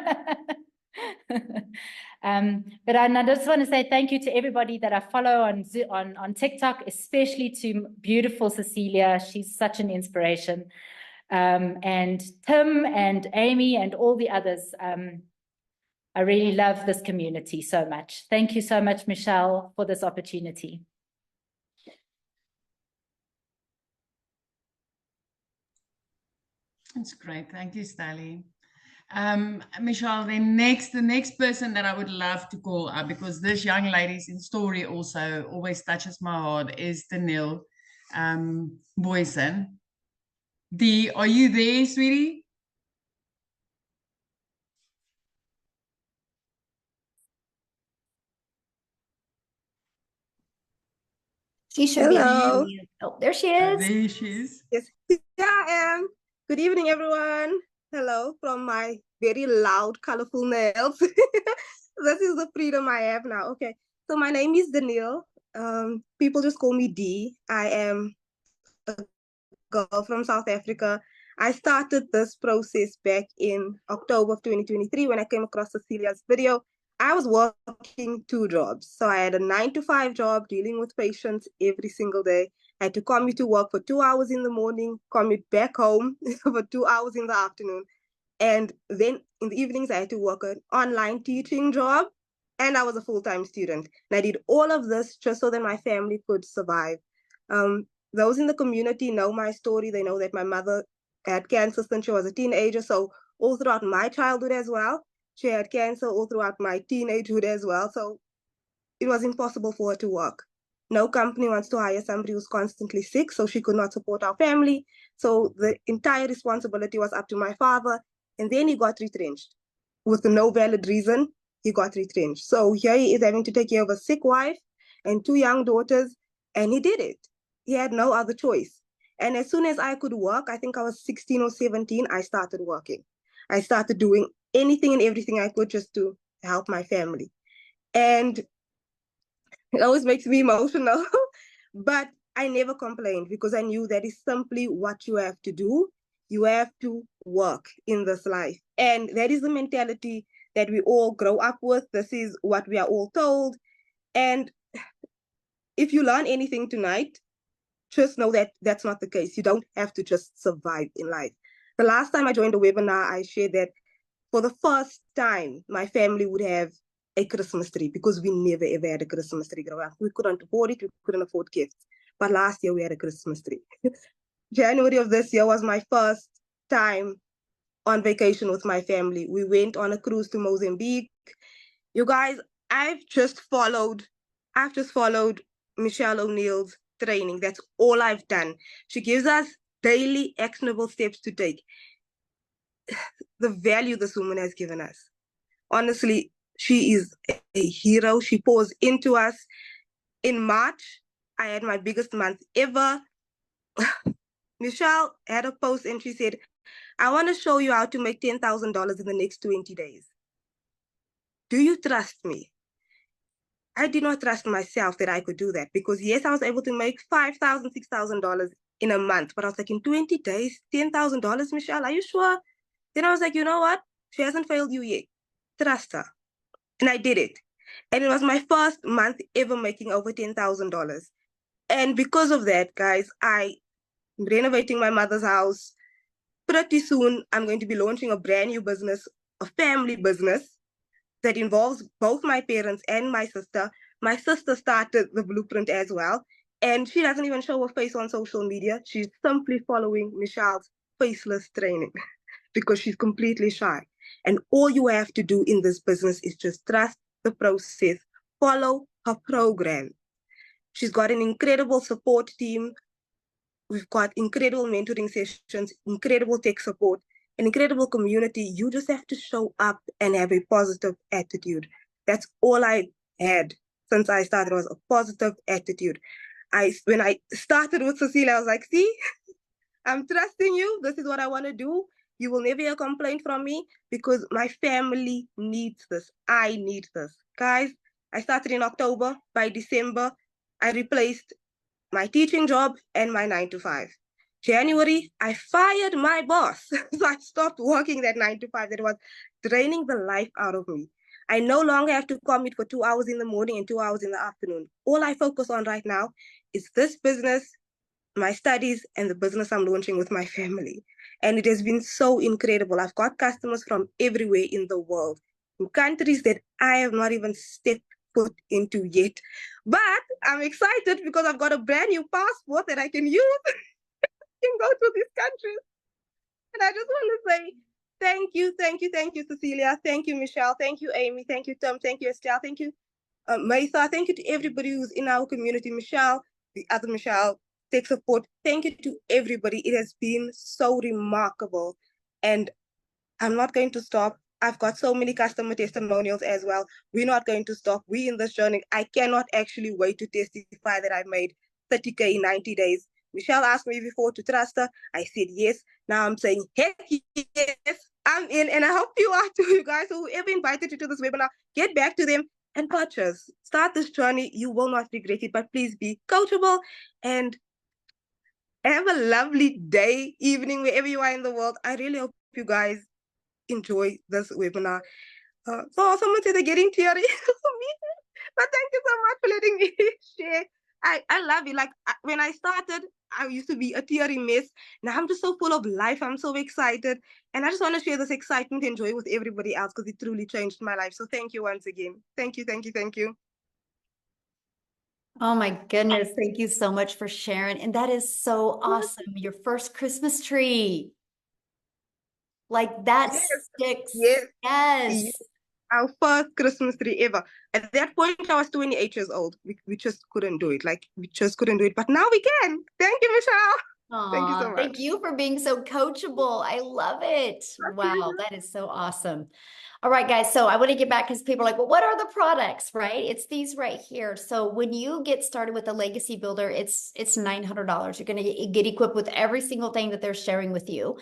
I just want to say thank you to everybody that I follow on TikTok, especially to beautiful Cecilia. She's such an inspiration. And Tim and Amy and all the others. I really love this community so much. Thank you so much, Michelle, for this opportunity. That's great. Thank you, Stally. Michelle, the next person that I would love to call up, because this young lady's story also always touches my heart, is Danielle Boysen. Are you there, sweetie? She should Hello. be. Oh, there she is. There she is. Yes, yeah, I am. Good evening, everyone. Hello from my very loud, colorful nails. This is the freedom I have now. Okay, so my name is Danielle. People just call me D. I am a girl from South Africa. I started this process back in October of 2023 when I came across Cecilia's video. I was working 2 jobs. So I had a 9 to 5 job dealing with patients every single day. I had to commute to work for 2 hours in the morning, commute back home for 2 hours in the afternoon. And then in the evenings, I had to work an online teaching job. And I was a full-time student. And I did all of this just so that my family could survive. Those in the community know my story. They know that my mother had cancer since she was a teenager. So all throughout my childhood as well, she had cancer all throughout my teenagehood as well. So it was impossible for her to work. No company wants to hire somebody who's constantly sick, so she could not support our family. So the entire responsibility was up to my father. And then he got retrenched. With no valid reason, he got retrenched. So here he is having to take care of a sick wife and 2 young daughters, and he did it. He had no other choice. And as soon as I could work, I think I was 16 or 17, I started working. I started doing anything and everything I could just to help my family. And it always makes me emotional, but I never complained because I knew that is simply what you have to do. You have to work in this life. And that is the mentality that we all grow up with. This is what we are all told. And if you learn anything tonight, just know that that's not the case. You don't have to just survive in life. The last time I joined a webinar, I shared that for the first time, my family would have a Christmas tree because we never ever had a Christmas tree growing up. We couldn't afford it, we couldn't afford gifts. But last year we had a Christmas tree. January of this year was my first time on vacation with my family. We went on a cruise to Mozambique. You guys, I've just followed Michelle O'Neill's training. That's all I've done. She gives us daily actionable steps to take. The value this woman has given us. Honestly, she is a hero. She pours into us. In March, I had my biggest month ever. Michelle had a post and she said, I want to show you how to make $10,000 in the next 20 days. Do you trust me? I did not trust myself that I could do that because yes, I was able to make $5,000, $6,000 in a month, but I was like, in 20 days, $10,000, Michelle, are you sure? Then I was like, you know what? She hasn't failed you yet. Trust her. And I did it. And it was my first month ever making over $10,000. And because of that, guys, I'm renovating my mother's house. Pretty soon, I'm going to be launching a brand new business, a family business that involves both my parents and my sister. My sister started the blueprint as well. And she doesn't even show her face on social media. She's simply following Michelle's faceless training because she's completely shy. And all you have to do in this business is just trust the process, follow her program. She's got an incredible support team. We've got incredible mentoring sessions, incredible tech support, an incredible community. You just have to show up and have a positive attitude. That's all I had since I started, was a positive attitude. When I started with Cecilia, I was like, see, I'm trusting you. This is what I want to do. You will never hear a complaint from me because my family needs this. I need this. Guys, I started in October. By December, I replaced my teaching job and my 9 to 5. January, I fired my boss. So I stopped working that 9 to 5 that was draining the life out of me. I no longer have to commute for 2 hours in the morning and 2 hours in the afternoon. All I focus on right now is this business, my studies, and the business I'm launching with my family. And it has been so incredible. I've got customers from everywhere in the world, in countries that I have not even stepped foot into yet. But I'm excited because I've got a brand new passport that I can use and go to these countries. And I just want to say thank you, Cecilia. Thank you, Michelle. Thank you, Amy. Thank you, Tom. Thank you, Estelle. Thank you, Maitha. Thank you to everybody who's in our community. Michelle, the other Michelle, tech support. Thank you to everybody. It has been so remarkable. And I'm not going to stop. I've got so many customer testimonials as well. We're not going to stop. We're in this journey. I cannot actually wait to testify that I made 30K in 90 days. Michelle asked me before to trust her. I said yes. Now I'm saying, heck yes, I'm in. And I hope you are too, you guys. Whoever invited you to this webinar, get back to them. and purchase. Start this journey. You will not regret it, but please be coachable and have a lovely day, evening, wherever you are in the world. I really hope you guys enjoy this webinar. So someone said they're getting teary. But thank you so much for letting me share. I love it. Like when I started, I used to be a teary mess. Now I'm just so full of life. I'm so excited. And I just want to share this excitement and joy with everybody else because it truly changed my life. So thank you once again. Thank you, thank you, thank you. Oh my goodness. Thank you so much for sharing. And that is so awesome. Your first Christmas tree. Like that Yes, sticks. yes, Yes. yes. Our first Christmas tree ever. At that point, I was 28 years old. We just couldn't do it. Like, we just couldn't do it. But now we can. Thank you, Michelle. Thank you so much. Thank you for being so coachable. I love it. Wow, that is so awesome. All right, guys. So I want to get back because people are like, well, what are the products, right? It's these right here. So when you get started with the Legacy Builder, it's $900. You're going to get equipped with every single thing that they're sharing with you.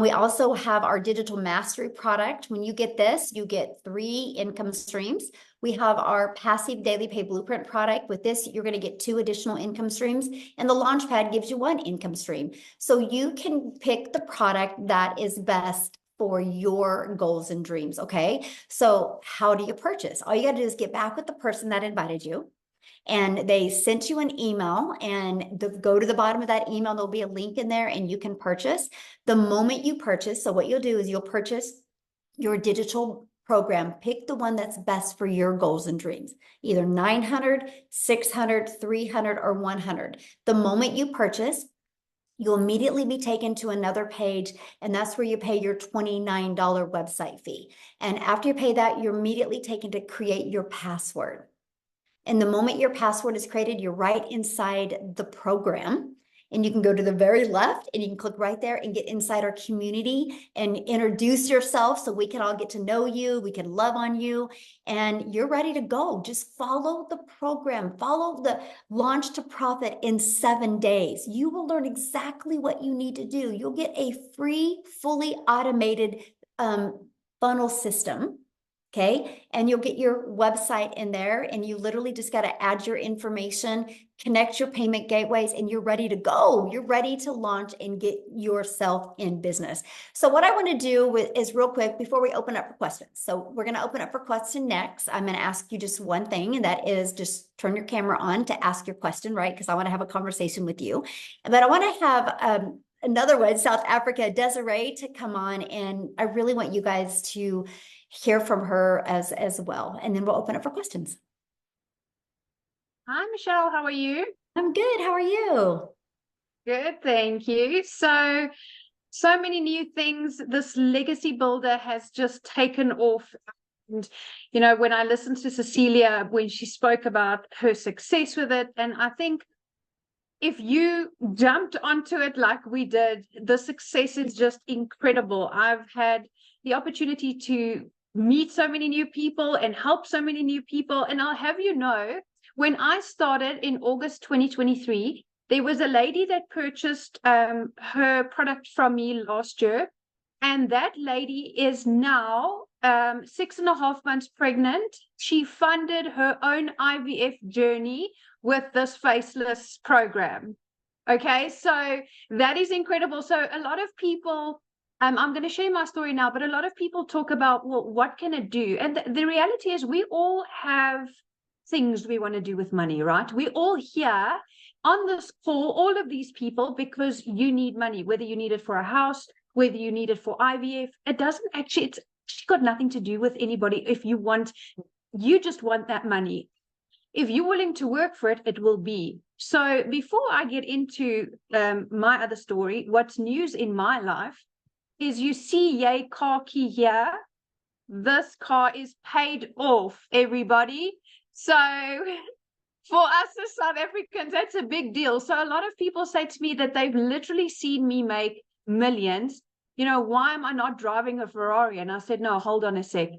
We also have our digital mastery product. When you get this, you get 3 income streams. We have our passive daily pay blueprint product. With this, you're going to get 2 additional income streams, and the Launchpad gives you 1 income stream. So you can pick the product that is best for your goals and dreams. Okay. So how do you purchase? All you got to do is get back with the person that invited you, and they sent you an email, and go to the bottom of that email. There'll be a link in there and you can purchase. The moment you purchase, so what you'll do is you'll purchase your digital program. Pick the one that's best for your goals and dreams, either 900, 600, 300, or 100. The moment you purchase, you'll immediately be taken to another page, and that's where you pay your $29 website fee. And after you pay that, you're immediately taken to create your password. And the moment your password is created, you're right inside the program. And you can go to the very left and you can click right there and get inside our community and introduce yourself so we can all get to know you. We can love on you, and you're ready to go. Just follow the program, follow the Launch to Profit in 7 days. You will learn exactly what you need to do. You'll get a free, fully automated funnel system. Okay. And you'll get your website in there, and you literally just got to add your information, connect your payment gateways, and you're ready to go. You're ready to launch and get yourself in business. So what I want to do is real quick before we open up for questions. So we're going to open up for question next. I'm going to ask you just one thing, and that is just turn your camera on to ask your question, right? Because I want to have a conversation with you. But I want to have another one, South Africa, Desiree, to come on, and I really want you guys to hear from her as well. And then we'll open up for questions. Hi, Michelle. How are you? I'm good. How are you? Good, thank you. So many new things. This legacy builder has just taken off. And, you know, when I listened to Cecilia, when she spoke about her success with it, and I think if you jumped onto it like we did, the success is just incredible. I've had the opportunity to meet so many new people and help so many new people. And I'll have you know, when I started in August 2023, there was a lady that purchased her product from me last year. And that lady is now 6.5 months pregnant. She funded her own IVF journey with this faceless program. Okay, so that is incredible. So a lot of people, I'm going to share my story now, but a lot of people talk about, well, what can it do? And the reality is we all have things we want to do with money, right? We all here on this call, all of these people, because you need money, whether you need it for a house, whether you need it for IVF, it doesn't actually, it's got nothing to do with anybody. If you want, you just want that money. If you're willing to work for it, it will be. So before I get into my other story, what's news in my life is you see yay car key here. This car is paid off, everybody. So for us as South Africans, that's a big deal. So a lot of people say to me that they've literally seen me make millions. You know, why am I not driving a Ferrari? And I said, no, hold on a sec.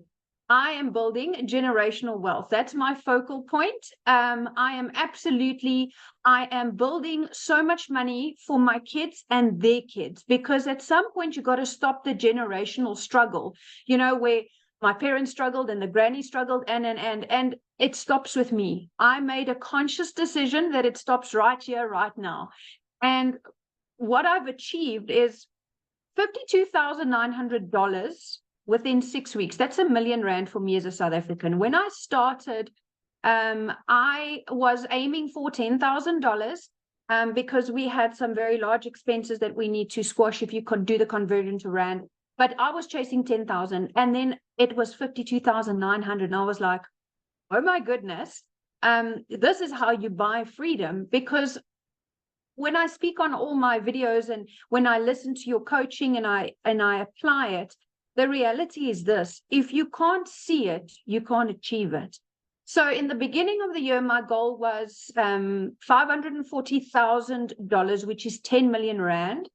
I am building generational wealth. That's my focal point. I am building so much money for my kids and their kids, because at some point you got to stop the generational struggle, you know, where my parents struggled and the granny struggled, and it stops with me. I made a conscious decision that it stops right here, right now. And what I've achieved is $52,900 within 6 weeks. That's R1 million for me as a South African. When I started, I was aiming for $10,000 because we had some very large expenses that we need to squash if you could do the conversion to Rand. But I was chasing 10,000, and then it was 52,900, and I was like, oh my goodness, this is how you buy freedom. Because when I speak on all my videos and when I listen to your coaching and I apply it, the reality is this: if you can't see it, you can't achieve it. So in the beginning of the year, my goal was $540,000, which is 10 million Rand.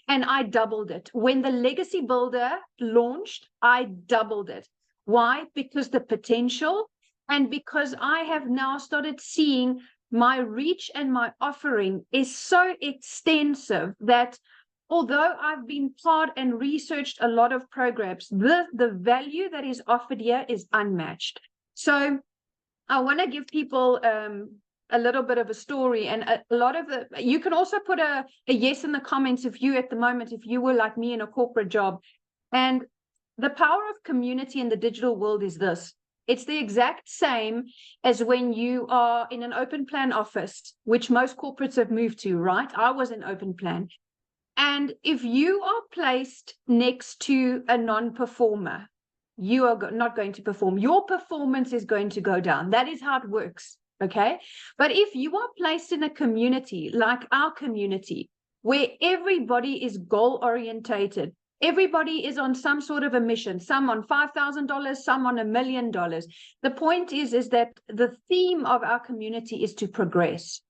And I doubled it. When the Legacy Builder launched, I doubled it. Why? Because the potential, and because I have now started seeing my reach and my offering is so extensive that although I've been taught and researched a lot of programs, the value that is offered here is unmatched. So I want to give people a little bit of a story, and a lot of you can also put a yes in the comments if you were like me in a corporate job. And the power of community in the digital world is this: it's the exact same as when you are in an open plan office, which most corporates have moved to, right? I was in open plan. And if you are placed next to a non-performer, you are not going to perform. Your performance is going to go down. That is how it works. Okay. But if you are placed in a community like our community, where everybody is goal orientated, everybody is on some sort of a mission, some on $5,000, some on $1 million. The point is that the theme of our community is to progress.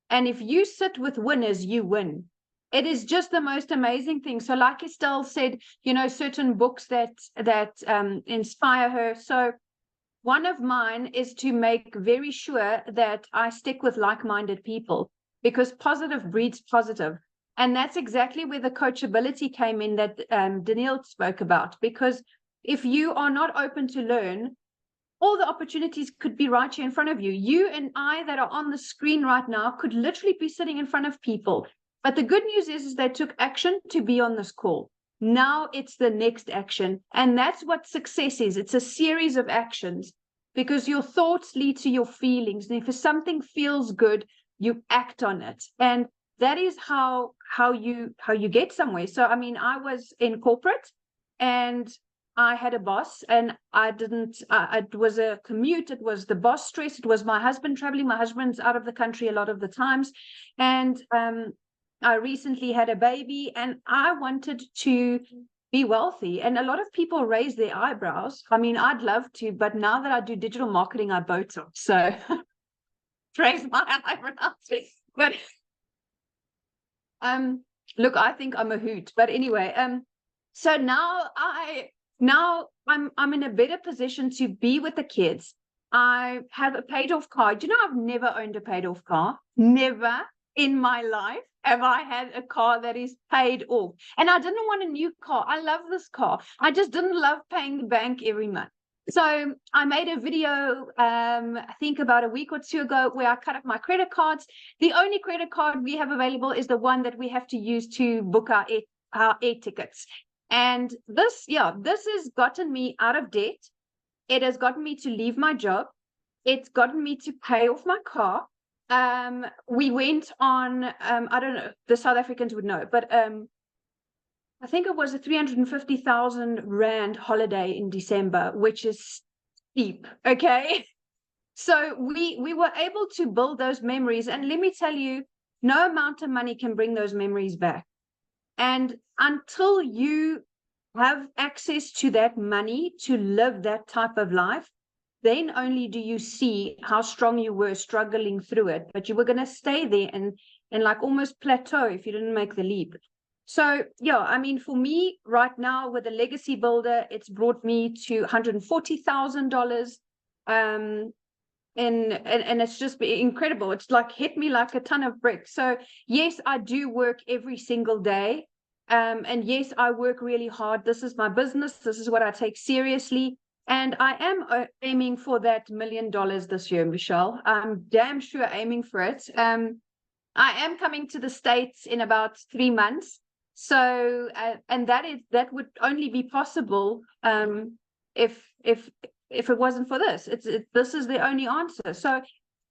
And if you sit with winners, you win. It is just the most amazing thing. So like Estelle said, certain books that inspire her. So one of mine is to make very sure that I stick with like-minded people, because positive breeds positive. And that's exactly where the coachability came in that Danielle spoke about. Because if you are not open to learn, all the opportunities could be right here in front of you. You and I that are on the screen right now could literally be sitting in front of people. But the good news is they took action to be on this call. Now it's the next action. And that's what success is. It's a series of actions, because your thoughts lead to your feelings. And if something feels good, you act on it. And that is how you get somewhere. So, I mean, I was in corporate and I had a boss, and it was a commute. It was the boss stress. It was my husband traveling. My husband's out of the country a lot of the times. And I recently had a baby, and I wanted to be wealthy. And a lot of people raise their eyebrows. I mean, I'd love to, but now that I do digital marketing, I Botox. So raise my eyebrows. But look, I think I'm a hoot. But anyway, so now I'm in a better position to be with the kids. I have a paid off car. I've never owned a paid off car. Never in my life have I had a car that is paid off. And I didn't want a new car. I love this car. I just didn't love paying the bank every month. So I made a video, I think about a week or two ago, where I cut up my credit cards. The only credit card we have available is the one that we have to use to book our air tickets. And this has gotten me out of debt. It has gotten me to leave my job. It's gotten me to pay off my car. We went on, I don't know, the South Africans would know, but I think it was a 350,000 Rand holiday in December, which is steep, okay? So we were able to build those memories. And let me tell you, no amount of money can bring those memories back. And until you have access to that money to live that type of life, then only do you see how strong you were struggling through it. But you were going to stay there and like almost plateau if you didn't make the leap. So, yeah, I mean, for me right now with the Legacy Builder, it's brought me to $140,000. And it's just been incredible. It's like hit me like a ton of bricks. So, yes, I do work every single day. And yes, I work really hard. This is my business. This is what I take seriously. And I am aiming for that $1 million this year, Michelle. I'm damn sure aiming for it. I am coming to the States in about 3 months. So, and that would only be possible if it wasn't for this. This is the only answer. So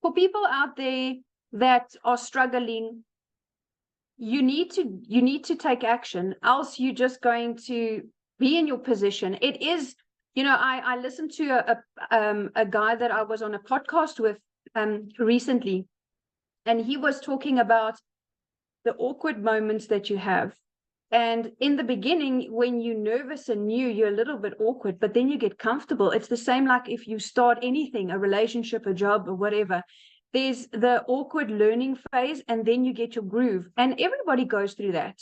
for people out there that are struggling, you need to take action, else you're just going to be in your position. It is, I listened to a guy that I was on a podcast with recently, and he was talking about the awkward moments that you have. And in the beginning, when you're nervous and new, you're a little bit awkward, but then you get comfortable. It's the same like if you start anything, a relationship, a job, or whatever. There's the awkward learning phase, and then you get your groove. And everybody goes through that.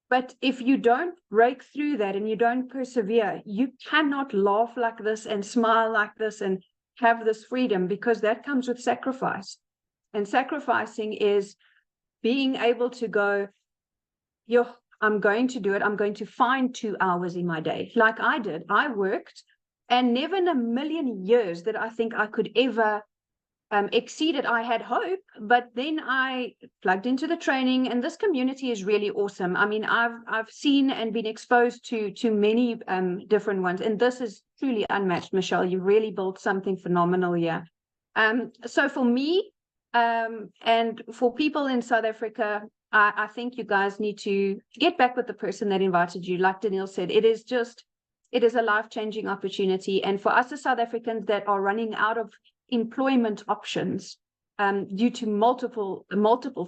But if you don't break through that and you don't persevere, you cannot laugh like this and smile like this and have this freedom, because that comes with sacrifice. And sacrificing is being able to go, I'm going to do it. I'm going to find 2 hours in my day. Like I did. I worked, and never in a million years that I think I could ever exceed it. I had hope, but then I plugged into the training, and this community is really awesome. I mean, I've seen and been exposed to many different ones, and this is truly unmatched, Michelle. You really built something phenomenal here. So for me, and for people in South Africa, I think you guys need to get back with the person that invited you. Like Danielle said, it is a life-changing opportunity. And for us as South Africans that are running out of employment options due to multiple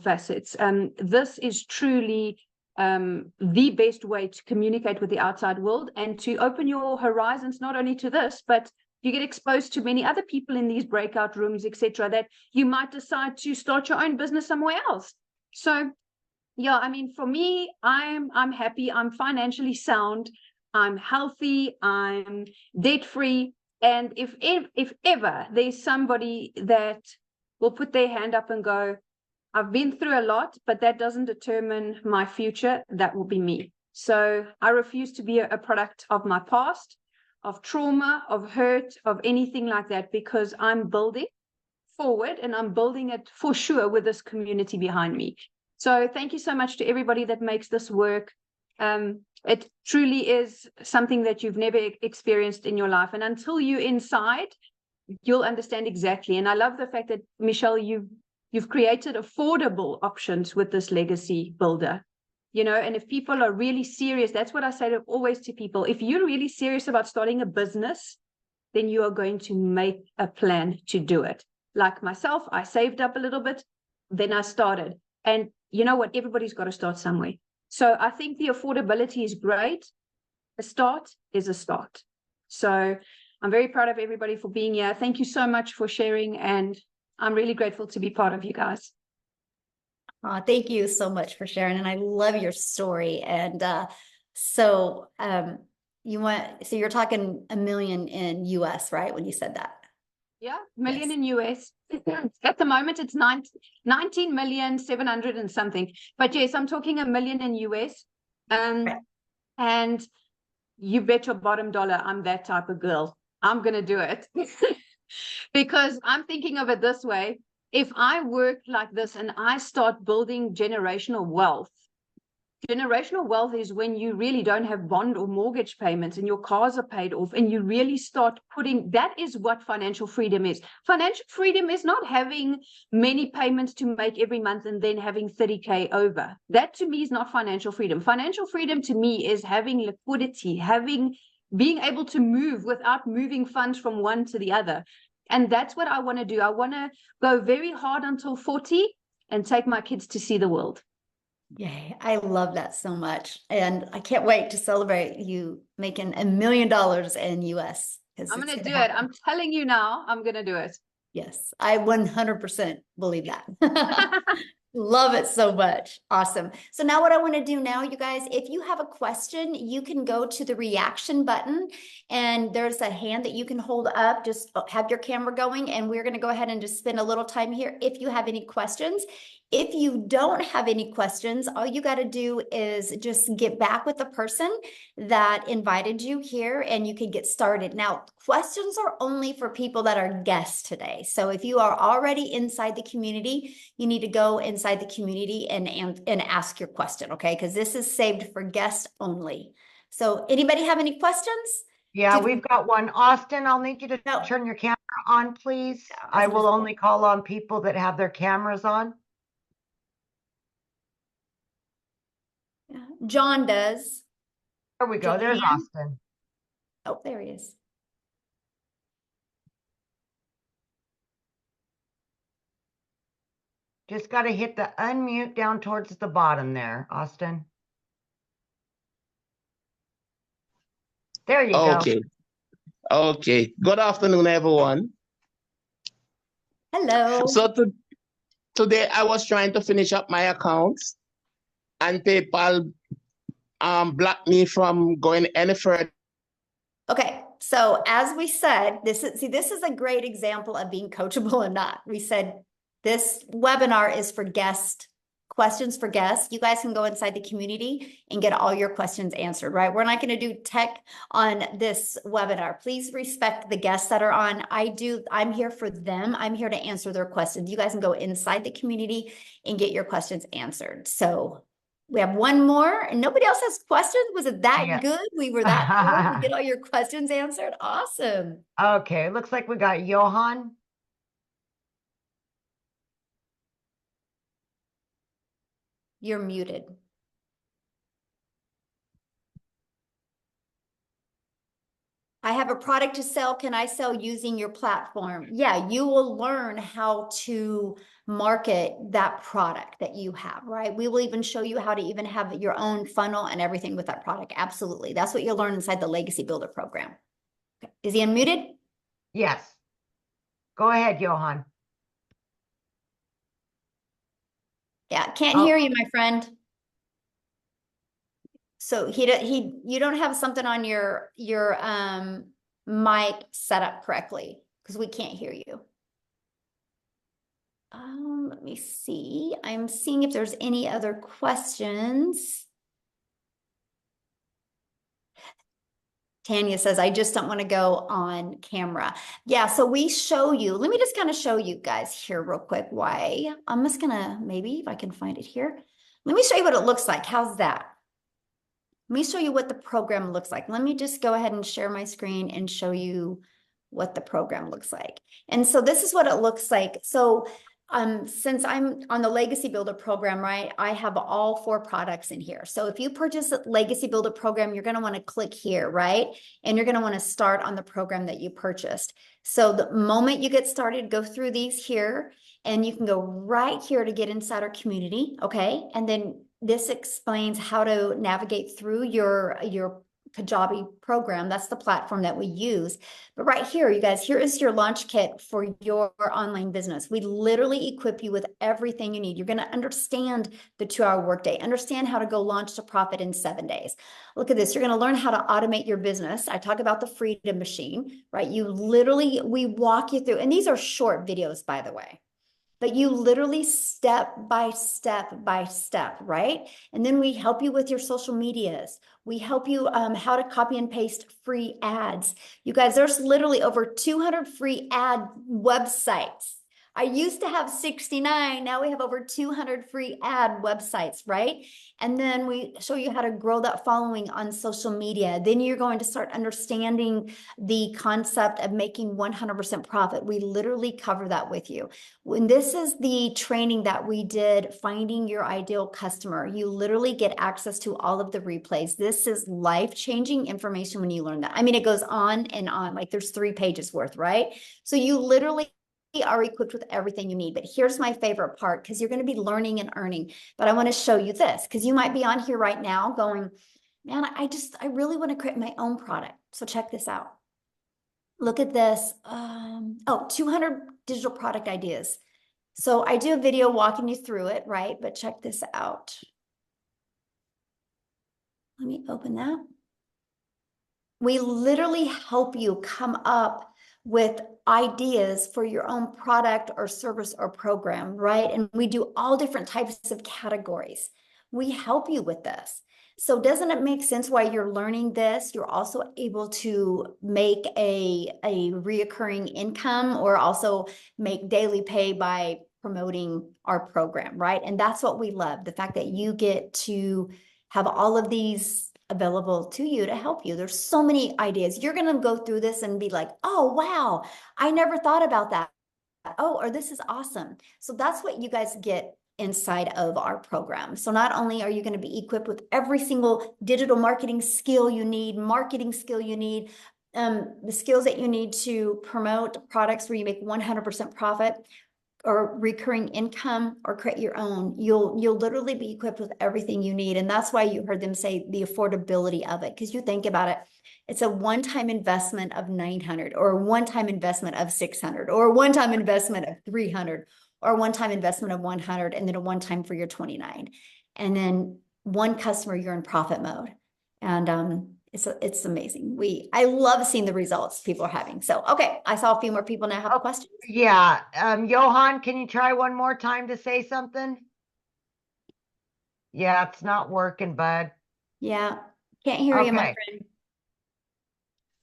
facets, this is truly the best way to communicate with the outside world and to open your horizons, not only to this, but you get exposed to many other people in these breakout rooms, etc., that you might decide to start your own business somewhere else. So yeah, I mean, for me, I'm happy. I'm financially sound. I'm healthy. I'm debt free. And if ever there's somebody that will put their hand up and go, I've been through a lot, but that doesn't determine my future, that will be me. So I refuse to be a product of my past, of trauma, of hurt, of anything like that, because I'm building forward, and I'm building it for sure with this community behind me. So thank you so much to everybody that makes this work. It truly is something that you've never experienced in your life. And until you're inside, you'll understand exactly. And I love the fact that, Michelle, you've created affordable options with this legacy builder. And if people are really serious, that's what I say always to people. If you're really serious about starting a business, then you are going to make a plan to do it. Like myself, I saved up a little bit, then I started. And you know what? Everybody's got to start somewhere. So I think the affordability is great. A start is a start. So I'm very proud of everybody for being here. Thank you so much for sharing. And I'm really grateful to be part of you guys. Thank you so much for sharing. And I love your story. And so you're talking $1 million in US, right? When you said that. Yeah, million in US. At the moment, it's 19,700,000 and something. But yes, I'm talking $1 million in US. Right. And you bet your bottom dollar I'm that type of girl. I'm going to do it. Because I'm thinking of it this way. If I work like this and I start building generational wealth is when you really don't have bond or mortgage payments and your cars are paid off, and you really start that is what financial freedom is. Financial freedom is not having many payments to make every month and then having 30K over. That to me is not financial freedom. Financial freedom to me is having liquidity, being able to move without moving funds from one to the other. And that's what I want to do. I want to go very hard until 40 and take my kids to see the world. Yay. I love that so much. And I can't wait to celebrate you making $1 million in US. I'm going to do it. I'm telling you now, I'm going to do it. Yes, I 100% believe that. Love it so much. Awesome. So now what I want to do now, you guys, if you have a question, you can go to the reaction button and there's a hand that you can hold up. Just have your camera going and we're going to go ahead and just spend a little time here if you have any questions. If you don't have any questions, all you got to do is just get back with the person that invited you here and you can get started. Now, questions are only for people that are guests today. So if you are already inside the community, you need to go inside the community and ask your question, okay? Because this is saved for guests only. So anybody have any questions? Yeah, we've got one. Austin, I'll need you to No. turn your camera on, please. Yeah, I will only call on people that have their cameras on. John does. There we go. There's Joanne? Austin. Oh, there he is. Just got to hit the unmute down towards the bottom there, Austin. There you go. Okay. Okay. Good afternoon, everyone. Hello. So today I was trying to finish up my accounts and PayPal blocked me from going any further. Okay, so as we said, this is a great example of being coachable and not. We said this webinar is for questions for guests. You guys can go inside the community and get all your questions answered, right? We're not going to do tech on this webinar. Please respect the guests that are on. I'm here for them. I'm here to answer their questions. You guys can go inside the community and get your questions answered. So we have one more and nobody else has questions. Was it that good? We were that thrilled to get all your questions answered. Awesome. Okay, looks like we got Johan. You're muted. I have a product to sell. Can I sell using your platform? Yeah, you will learn how to market that product that you have, right? We will even show you how to even have your own funnel and everything with that product. Absolutely. That's what you'll learn inside the Legacy Builder program. Okay. Is he unmuted? Yes. Go ahead, Johan. Yeah, can't hear you, my friend. So you don't have something on your mic set up correctly because we can't hear you. Let me see. I'm seeing if there's any other questions. Tanya says, I just don't want to go on camera. Yeah, so we show you. Let me just kind of show you guys here real quick why. I'm just going to, maybe if I can find it here. Let me show you what it looks like. How's that? Let me show you what the program looks like. Let me just go ahead and share my screen and show you what the program looks like. And so this is what it looks like. So since I'm on the Legacy Builder program, right, I have all 4 products in here. So if you purchase a Legacy Builder program, you're going to want to click here, right? And you're going to want to start on the program that you purchased. So the moment you get started, go through these here, and you can go right here to get inside our community, okay? And then this explains how to navigate through your Kajabi program. That's the platform that we use. But right here, you guys, here is your launch kit for your online business. We literally equip you with everything you need. You're going to understand the 2-hour workday, understand how to go launch to profit in 7 days. Look at this. You're going to learn how to automate your business. I talk about the Freedom Machine, right? We walk you through, and these are short videos, by the way. But you literally step by step, right? And then we help you with your social medias. We help you how to copy and paste free ads. You guys, there's literally over 200 free ad websites. I used to have 69. Now we have over 200 free ad websites, right? And then we show you how to grow that following on social media. Then you're going to start understanding the concept of making 100% profit. We literally cover that with you. When this is the training that we did, finding your ideal customer, you literally get access to all of the replays. This is life-changing information when you learn that. I mean, it goes on and on, like there's 3 pages worth, right? So you literally are equipped with everything you need. But here's my favorite part, because you're going to be learning and earning. But I want to show you this, because you might be on here right now going, man, I really want to create my own product. So check this out. Look at this. 200 digital product ideas. So I do a video walking you through it, right? But check this out. Let me open that. We literally help you come up with ideas for your own product or service or program, right? And we do all different types of categories. We help you with this. So doesn't it make sense why you're learning this? You're also able to make a reoccurring income or also make daily pay by promoting our program, right? And that's what we love, the fact that you get to have all of these available to you to help you. There's so many ideas. You're going to go through this and be like, oh, wow, I never thought about that. Oh, or this is awesome. So that's what you guys get inside of our program. So not only are you going to be equipped with every single digital marketing skill you need, marketing skill you need, the skills that you need to promote products where you make 100% profit, or recurring income, or create your own, you'll literally be equipped with everything you need. And that's why you heard them say the affordability of it, because you think about it, it's a one-time investment of 900, or a one-time investment of 600, or a one-time investment of 300, or a one-time investment of 100, and then a one-time for your 29. And then one customer, you're in profit mode. And it's amazing. I love seeing the results people are having. So, okay, I saw a few more people now have questions. Yeah. Johan, can you try one more time to say something? Yeah, it's not working, bud. Yeah, can't hear you, my Okay. friend.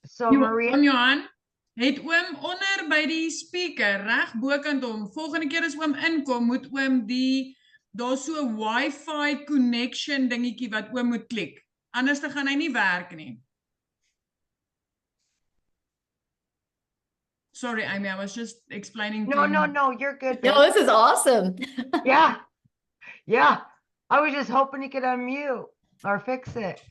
So Maria, Johan, het oom onder by die speaker reg bokant hom. Volgende keer as oom inkom, moet oom daar's so 'n Wi-Fi connection dingetjie wat oom moet klik. Anders dan gaan hy nie werk nie. Sorry, Amy, I was just explaining to you. no, you're good. No, babe. this is awesome. Yeah. Yeah. I was just hoping you could unmute or fix it.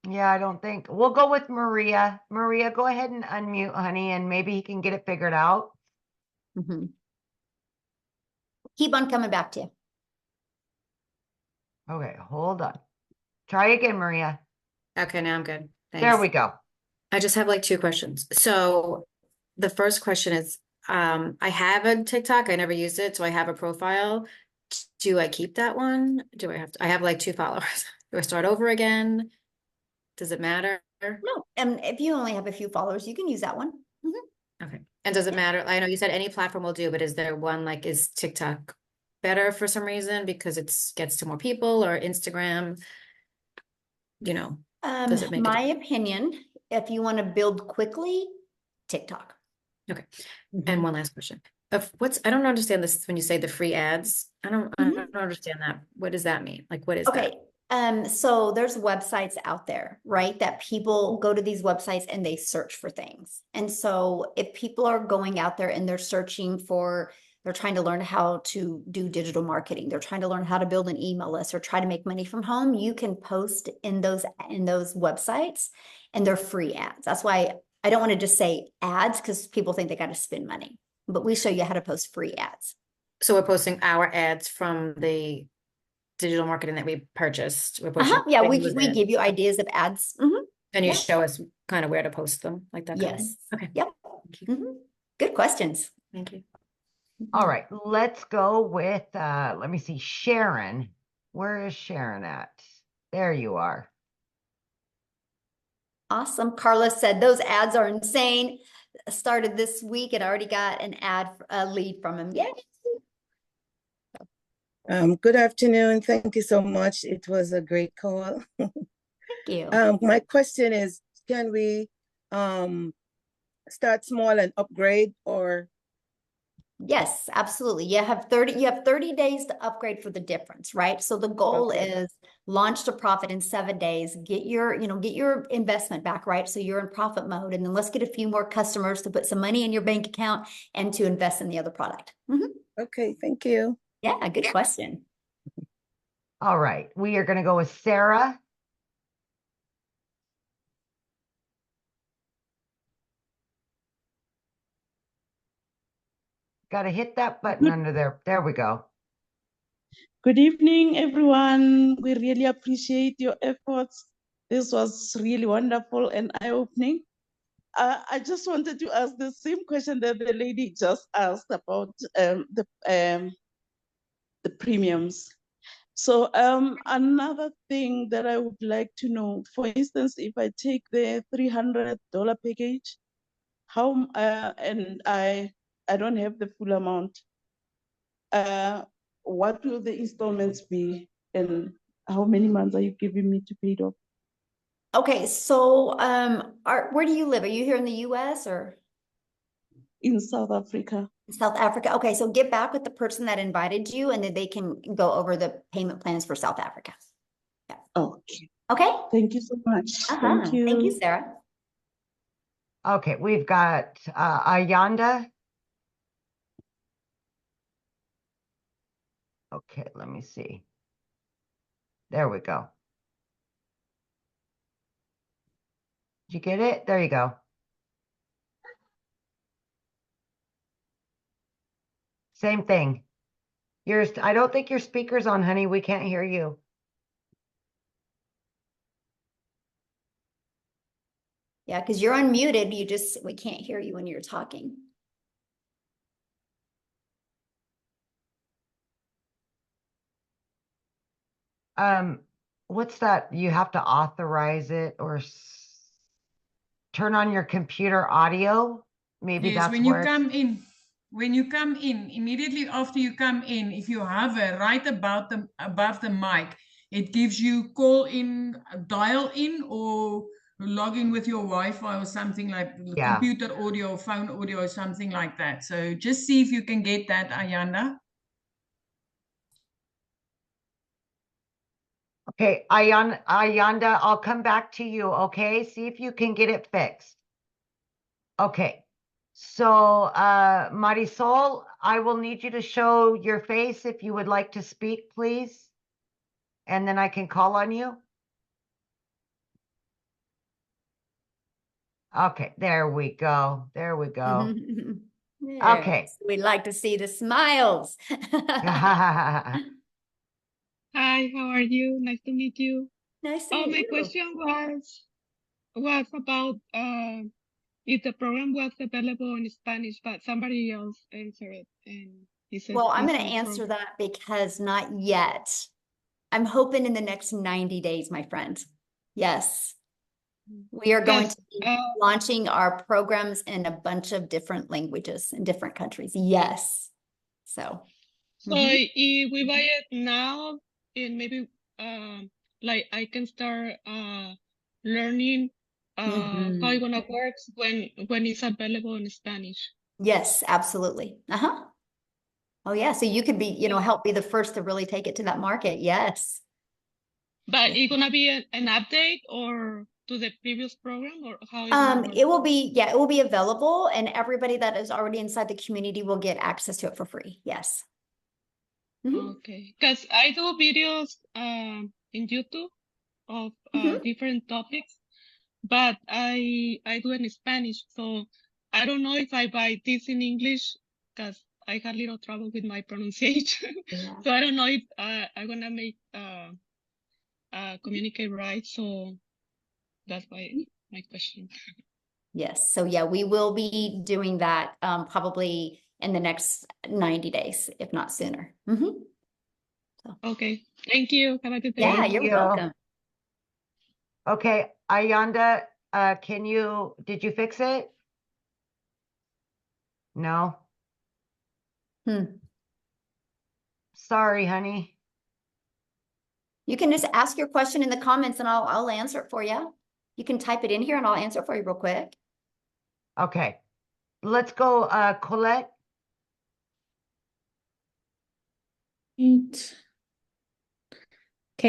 Yeah, I don't think. We'll go with Maria. Maria, go ahead and unmute, honey, and maybe he can get it figured out. Mhm. Keep on coming back to you. Okay, hold on. Try again, Maria. Okay, now I'm good. There Thanks. we go. I just have like two questions. So the first question is, I have a TikTok. I never used it, so I have a profile. Do I keep that one? Do I have to? I have like 2 followers. Do I start over again? Does it matter? No, and if you only have a few followers, you can use that one. Mhm. Okay. And does it matter? I know you said any platform will do, but is there one like, is TikTok better for some reason because it gets to more people, or Instagram? You know, does it make a My opinion, if you want to build quickly, TikTok. Okay. Mhm. And one last question. I don't understand this when you say the free ads. I don't understand that. What does that mean? Like, what is that? Okay. So there's websites out there, right? That people go to these websites and they search for things. And so if people are going out there and they're searching for, they're trying to learn how to do digital marketing, they're trying to learn how to build an email list or try to make money from home, you can post in those websites, and they're free ads. That's why I don't want to just say ads, because people think they got to spend money, but we show you how to post free ads. So we're posting our ads from the digital marketing that we purchased. We're posting Yeah, we ads. give you ideas of ads. Mhm. And you Yeah. show us kind of where to post them, like that. Yes. Okay. Yep. Mhm. Good questions. Thank you. All right, let's go with, let me see, Sharon. Where is Sharon at? There you are. Awesome. Carla said those ads are insane. Started this week and already got an ad, a lead from him. Yay. Good afternoon. Thank you so much. It was a great call. Thank you. My question is, can we start small and upgrade, or? Yes, absolutely. You have 30 days to upgrade for the difference, right? So the goal is launch to profit in 7 days, get your investment back, right? So you're in profit mode, and then let's get a few more customers to put some money in your bank account and to invest in the other product. Mhm. Okay, thank you. Yeah, good question. All right, we are going to go with Sarah. Got to hit that button under there. There we go. Good evening, everyone. We really appreciate your efforts. This was really wonderful and eye-opening. I just wanted to ask the same question that the lady just asked about the premiums. So another thing that I would like to know, for instance, if I take the $300 package, how and I don't have the full amount, what will the installments be, and how many months are you giving me to pay it off? Okay, so where do you live? Are you here in the US or In South Africa. South Africa? Okay, so get back with the person that invited you and then they can go over the payment plans for South Africa. Yeah. Okay. Okay. Thank you so much. Thank you, Sarah. Okay, we've got Ayanda. Okay, let me see. There we go. Did you get it? There you go. Same thing. I don't think your speaker's on, honey. We can't hear you. Yeah, because you're unmuted. We can't hear you when you're talking. What's that? You have to authorize it or turn on your computer audio. Maybe Yes, that's when you where come in, immediately after you come in, if you hover right above the mic, it gives you call in, dial in, or log in with your Wi-Fi or something like computer audio, phone audio, or something like that. So just see if you can get that, Ayanda. Okay, Ayanda, I'll come back to you, okay? See if you can get it fixed. Okay. So, Marisol, I will need you to show your face if you would like to speak, please. And then I can call on you. Okay, there we go. There we go. Okay. We'd like to see the smiles. Hi, how are you? Nice to meet you. Nice to meet my you. question was about if the program was available in Spanish, but somebody else answered it, and he said, Well, I'm please going to hold answer on. that because not yet. I'm hoping in the next 90 days, my friend. Yes. We are going to be launching our programs in a bunch of different languages in different countries. Yes. So if we buy it now, and maybe like I can start learning how it gonna work when it's available in Spanish. Yes, absolutely. Oh yeah, so you could be, help be the first to really take it to that market. Yes. But it's gonna be an update or to the previous program, or how it will be, it will be available, and everybody that is already inside the community will get access to it for free. Yes. Okay, because I do videos in YouTube of different topics, but I do it in Spanish, so I don't know if I buy this in English because I had little trouble with my pronunciation. So I don't know if I'm gonna make communicate right. So that's why my question. Yes. So yeah, we will be doing that probably in the next 90 days, if not sooner. So. Okay. Thank you. Have a good day. Yeah, you're welcome. Okay, Ayanda, did you fix it? No. Sorry, honey. You can just ask your question in the comments and I'll answer it for you. You can type it in here and I'll answer it for you real quick. Okay. Let's go, Colette. Can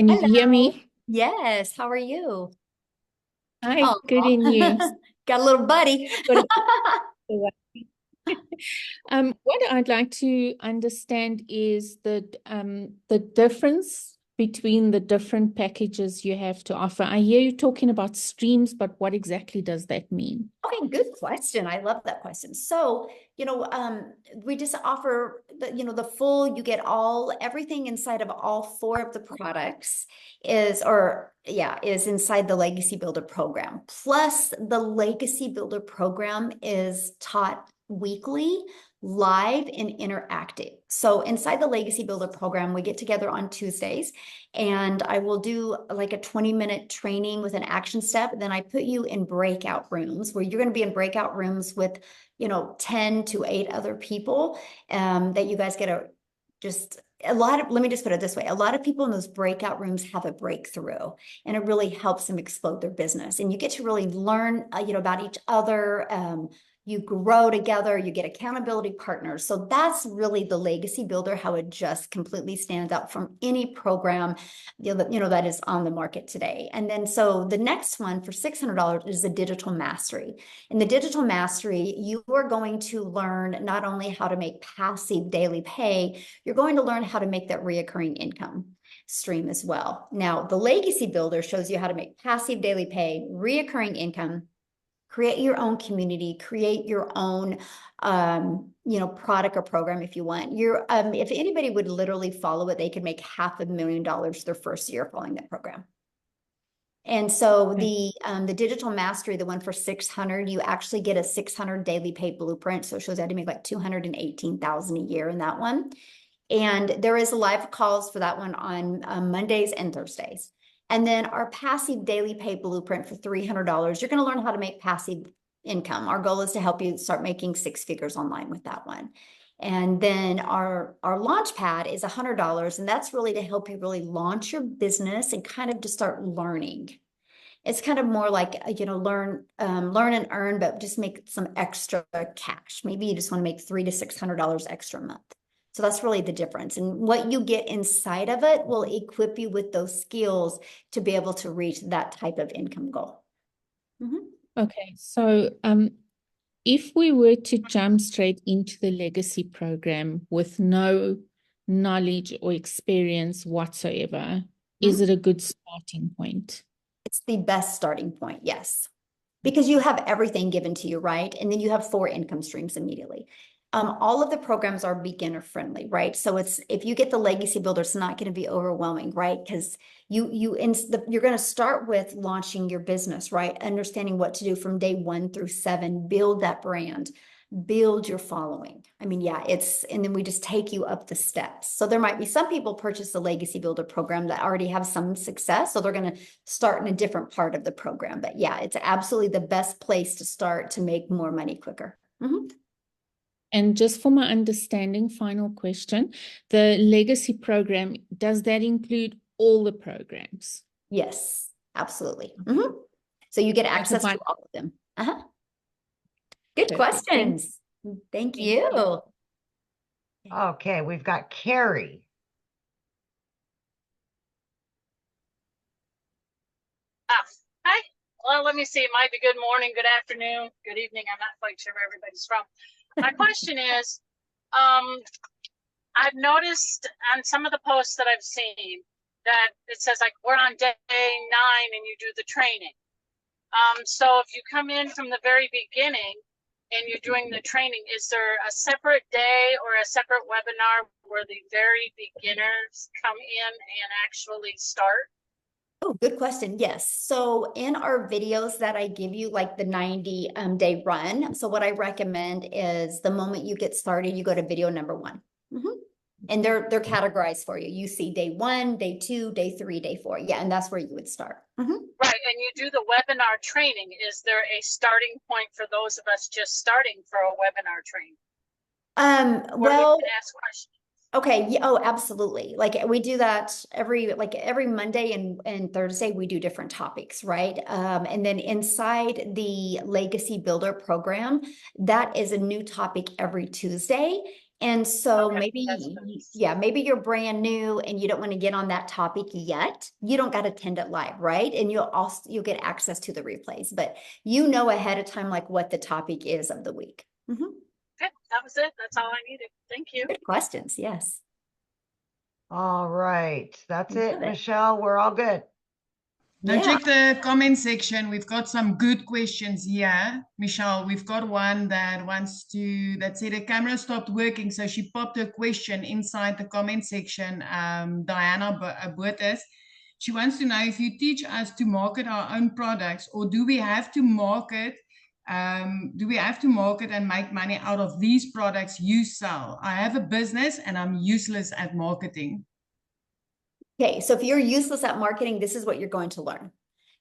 you hear me? Yes. How are you? Hi, good in you. Got a little buddy. What I'd like to understand is the difference between the different packages you have to offer? I hear you talking about streams, but what exactly does that mean? Okay, good question. I love that question. So, we just offer the full, you get everything inside of all 4 of the products is inside the Legacy Builder program. Plus, the Legacy Builder program is taught weekly, live, and interactive. So inside the Legacy Builder program, we get together on Tuesdays and I will do like a 20-minute training with an action step. Then I put you in breakout rooms where you're going to be in breakout rooms with, 10 to 8 other people that you guys get let me just put it this way. A lot of people in those breakout rooms have a breakthrough and it really helps them explode their business. And you get to really learn, about each other. You grow together, you get accountability partners. So that's really the Legacy Builder, how it just completely stands out from any program, that is on the market today. And then so the next one for $600 is the Digital Mastery. In the Digital Mastery, you are going to learn not only how to make passive daily pay, you're going to learn how to make that reoccurring income stream as well. Now, the Legacy Builder shows you how to make passive daily pay, reoccurring income, create your own community, create your own, product or program if you want. If anybody would literally follow it, they could make $500,000 their first year following that program. And so the Digital Mastery, the one for 600, you actually get a 600 daily pay blueprint. So it shows you how to make like 218,000 a year in that one. And there is live calls for that one on Mondays and Thursdays. And then our passive daily pay blueprint for $300, you're going to learn how to make passive income. Our goal is to help you start making 6 figures online with that one. And then our launch pad is $100, and that's really to help you really launch your business and kind of just start learning. It's kind of more like, learn and earn, but just make some extra cash. Maybe you just want to make $300 to $600 extra a month. So that's really the difference. And what you get inside of it will equip you with those skills to be able to reach that type of income goal. Okay, so if we were to jump straight into the Legacy program with no knowledge or experience whatsoever, is it a good starting point? It's the best starting point, yes. Because you have everything given to you, right? And then you have 4 income streams immediately. All of the programs are beginner friendly, right? So if you get the Legacy Builder, it's not going to be overwhelming, right? Because you're going to start with launching your business, right? Understanding what to do from day 1 through 7, build that brand, build your following. I mean, and then we just take you up the steps. So there might be some people purchase the Legacy Builder program that already have some success. So they're going to start in a different part of the program. But yeah, it's absolutely the best place to start to make more money quicker. And just for my understanding, final question, the Legacy program, does that include all the programs? Yes, absolutely. So you get access to all of them. Good questions. Thank you. Okay, we've got Carrie. Hi. Well, let me see. It might be good morning, good afternoon, good evening. I'm not quite sure where everybody's from. My question is, I've noticed on some of the posts that I've seen that it says like we're on day 9 and you do the training. So if you come in from the very beginning and you're doing the training, is there a separate day or a separate webinar where the very beginners come in and actually start? Oh, good question. Yes. So in our videos that I give you, like the 90-day run. So what I recommend is the moment you get started, you go to video number 1. And they're categorized for you. You see day 1, day 2, day 3, day 4. Yeah. And that's where you would start. Right. And you do the webinar training. Is there a starting point for those of us just starting for a webinar training? Well, we can ask questions. Okay. Oh, absolutely. Like we do that every Monday and Thursday, we do different topics, right? And then inside the Legacy Builder program, that is a new topic every Tuesday. And so maybe you're brand new and you don't want to get on that topic yet. You don't got to attend it live, right? And you'll get access to the replays, but ahead of time, like what the topic is of the week. Okay, that was it. That's all I needed. Thank you. Good questions. Yes. All right. That's it, Love it. Michelle. We're all good. Now Yeah. check the comment section. We've got some good questions here. Michelle, we've got one that that said a camera stopped working. So she popped a question inside the comment section. Diana Boertes. She wants to know if you teach us to market our own products, or do we have to market and make money out of these products you sell? I have a business and I'm useless at marketing. Okay, so if you're useless at marketing, this is what you're going to learn,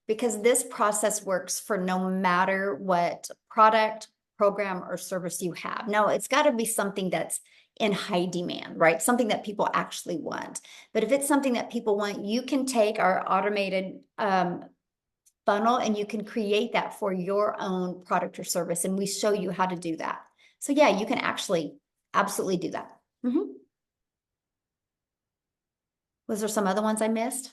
because this process works for no matter what product, program, or service you have. Now, it's got to be something that's in high demand, right? Something that people actually want. But if it's something that people want, you can take our automated funnel and you can create that for your own product or service. And we show you how to do that. So yeah, you can actually absolutely do that. Was there some other ones I missed?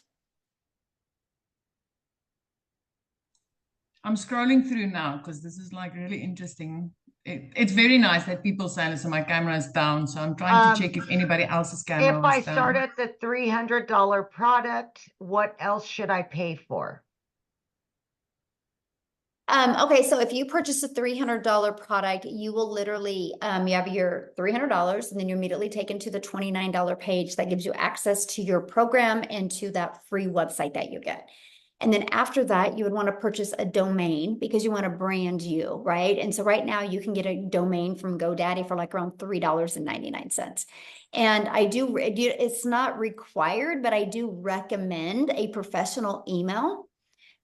I'm scrolling through now because this is like really interesting. It's very nice that people say, listen, my camera is down. So I'm trying to check if anybody else's camera If was I down. start at the $300 product, what else should I pay for? Okay, so if you purchase a $300 product, you will literally, you have your $300 and then you're immediately taken to the $29 page that gives you access to your program and to that free website that you get. And then after that, you would want to purchase a domain because you want to brand you, right? And so right now you can get a domain from GoDaddy for like around $3.99. And it's not required, but I do recommend a professional email,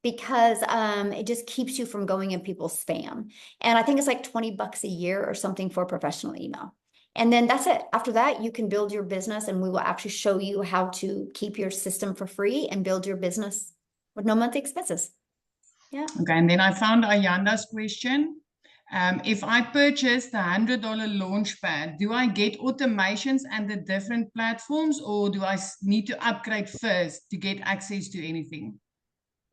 because it just keeps you from going in people's spam. And I think it's like 20 bucks a year or something for a professional email. And then that's it. After that, you can build your business, and we will actually show you how to keep your system for free and build your business with no monthly expenses. Yeah. Okay, and then I found Ayanda's question. If I purchase the $100 launchpad, do I get automations and the different platforms, or do I need to upgrade first to get access to anything?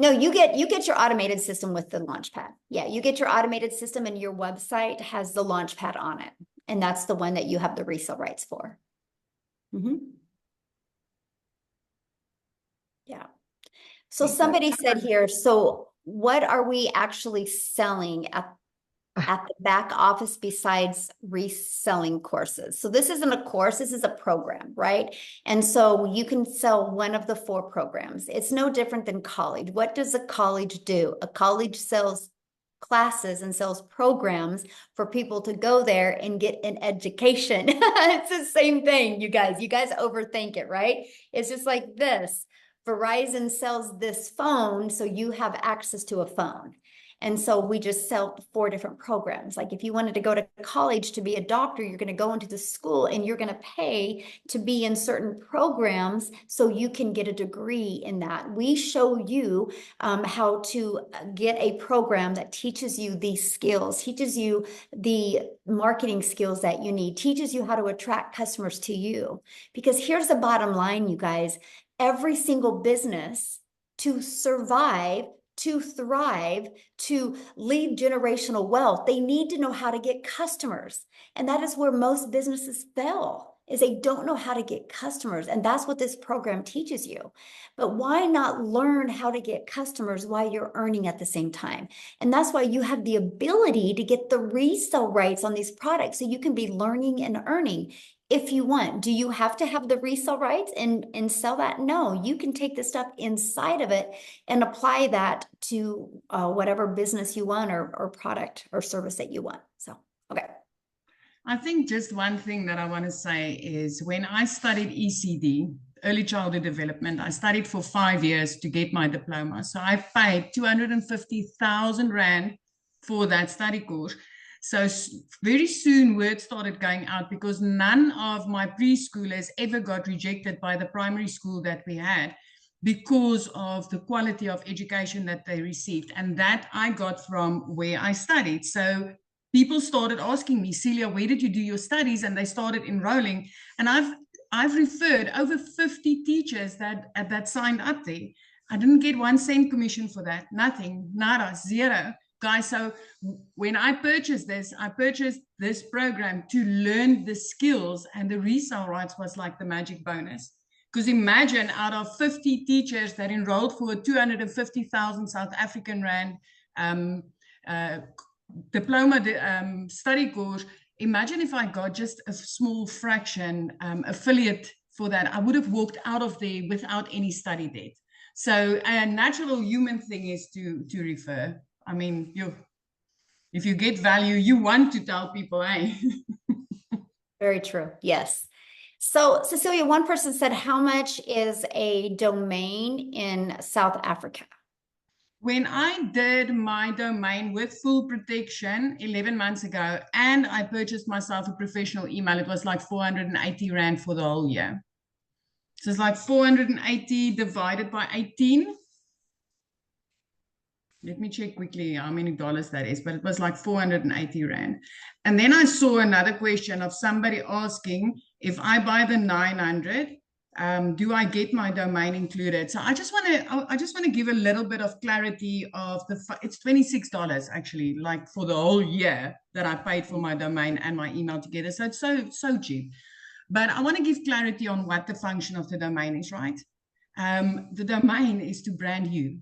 No, you get your automated system with the Launchpad. Yeah, you get your automated system, and your website has the Launchpad on it. And that's the one that you have the resale rights for. Yeah. So somebody said here, so what are we actually selling at the back office besides reselling courses? So this isn't a course, this is a program, right? And so you can sell one of the 4 programs. It's no different than college. What does a college do? A college sells classes and sells programs for people to go there and get an education. It's the same thing, you guys. You guys overthink it, right? It's just like this. Verizon sells this phone, so you have access to a phone. And so we just sell 4 different programs. Like if you wanted to go to college to be a doctor, you're going to go into the school and you're going to pay to be in certain programs so you can get a degree in that. We show you how to get a program that teaches you these skills, teaches you the marketing skills that you need, teaches you how to attract customers to you. Because here's the bottom line, you guys. Every single business, to survive, to thrive, to leave generational wealth, they need to know how to get customers. And that is where most businesses fail, is they don't know how to get customers. And that's what this program teaches you. But why not learn how to get customers while you're earning at the same time? And that's why you have the ability to get the resale rights on these products, so you can be learning and earning. If you want. Do you have to have the resale rights and sell that? No, you can take the stuff inside of it and apply that to whatever business you want or product or service that you want. So, okay. I think just one thing that I want to say is when I studied ECD, early childhood development, I studied for 5 years to get my diploma. So I paid 250,000 Rand for that study course. So very soon word started going out, because none of my preschoolers ever got rejected by the primary school that we had because of the quality of education that they received. And that I got from where I studied. So people started asking me, Celia, where did you do your studies? And they started enrolling. And I've referred over 50 teachers that signed up there. I didn't get 1 cent commission for that. Nothing, nada, zero. Guys, so when I purchased this program to learn the skills, and the resale rights was like the magic bonus. Because imagine out of 50 teachers that enrolled for a 250,000 South African rand diploma study course, imagine if I got just a small fraction affiliate for that, I would have walked out of there without any study debt. So a natural human thing is to refer. I mean, if you get value, you want to tell people, hey. Very true. Yes. So Cecilia, one person said, how much is a domain in South Africa? When I did my domain with full protection 11 months ago, and I purchased myself a professional email, it was like 480 Rand for the whole year. So it's like 480 divided by 18. Let me check quickly how many dollars that is, but it was like 480 Rand. And then I saw another question of somebody asking, if I buy the 900, do I get my domain included? So I just want to give a little bit of clarity of it's $26 actually, like for the whole year that I paid for my domain and my email together. So it's so cheap. But I want to give clarity on what the function of the domain is, right? The domain is to brand you.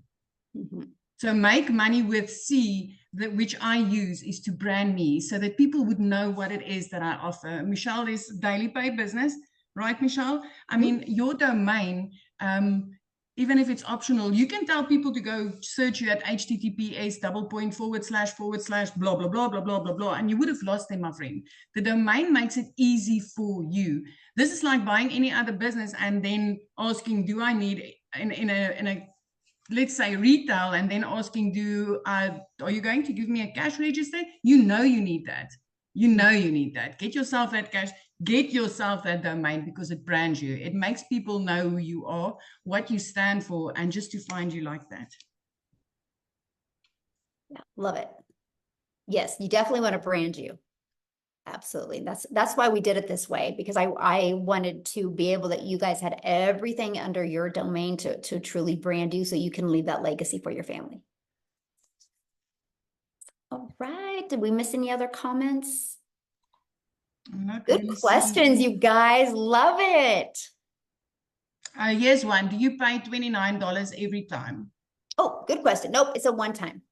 Mm-hmm. So make money with C, which I use, is to brand me so that people would know what it is that I offer. Michelle is daily pay business, right, Michelle? I mean, your domain, even if it's optional, you can tell people to go search you at https:// blah, blah, blah, blah, blah, blah, blah, and you would have lost them, my friend. The domain makes it easy for you. This is like buying any other business and then asking, do I need in a let's say retail, and then asking, are you going to give me a cash register? You know you need that. You know you need that. Get yourself that cash, get yourself that domain, because it brands you. It makes people know who you are, what you stand for, and just to find you like that. Yeah, love it. Yes, you definitely want to brand you. Absolutely. That's why we did it this way, because I wanted to be able that you guys had everything under your domain to truly brand you so you can leave that legacy for your family. All right. Did we miss any other comments? Good questions, you guys. Love it. Here's one. Do you pay $29 every time? Oh, good question. Nope, it's a one-time.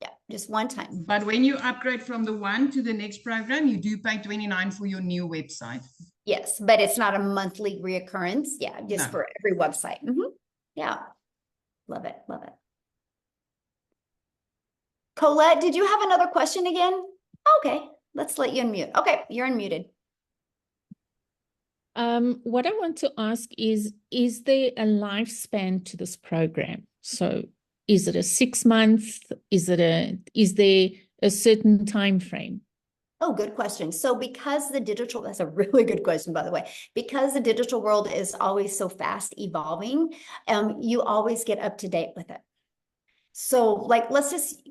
Yeah, just one time. But when you upgrade from the one to the next program, you do pay $29 for your new website. Yes, but it's not a monthly reoccurrence. Yeah, just for every website. Yeah, love it, love it. Colette, did you have another question again? Okay, let's let you unmute. Okay, you're unmuted. What I want to ask is there a lifespan to this program? So is it a 6 month? Is there a certain time frame? Oh, good question. So because that's a really good question, by the way, because the digital world is always so fast evolving, you always get up to date with it. So like, let's just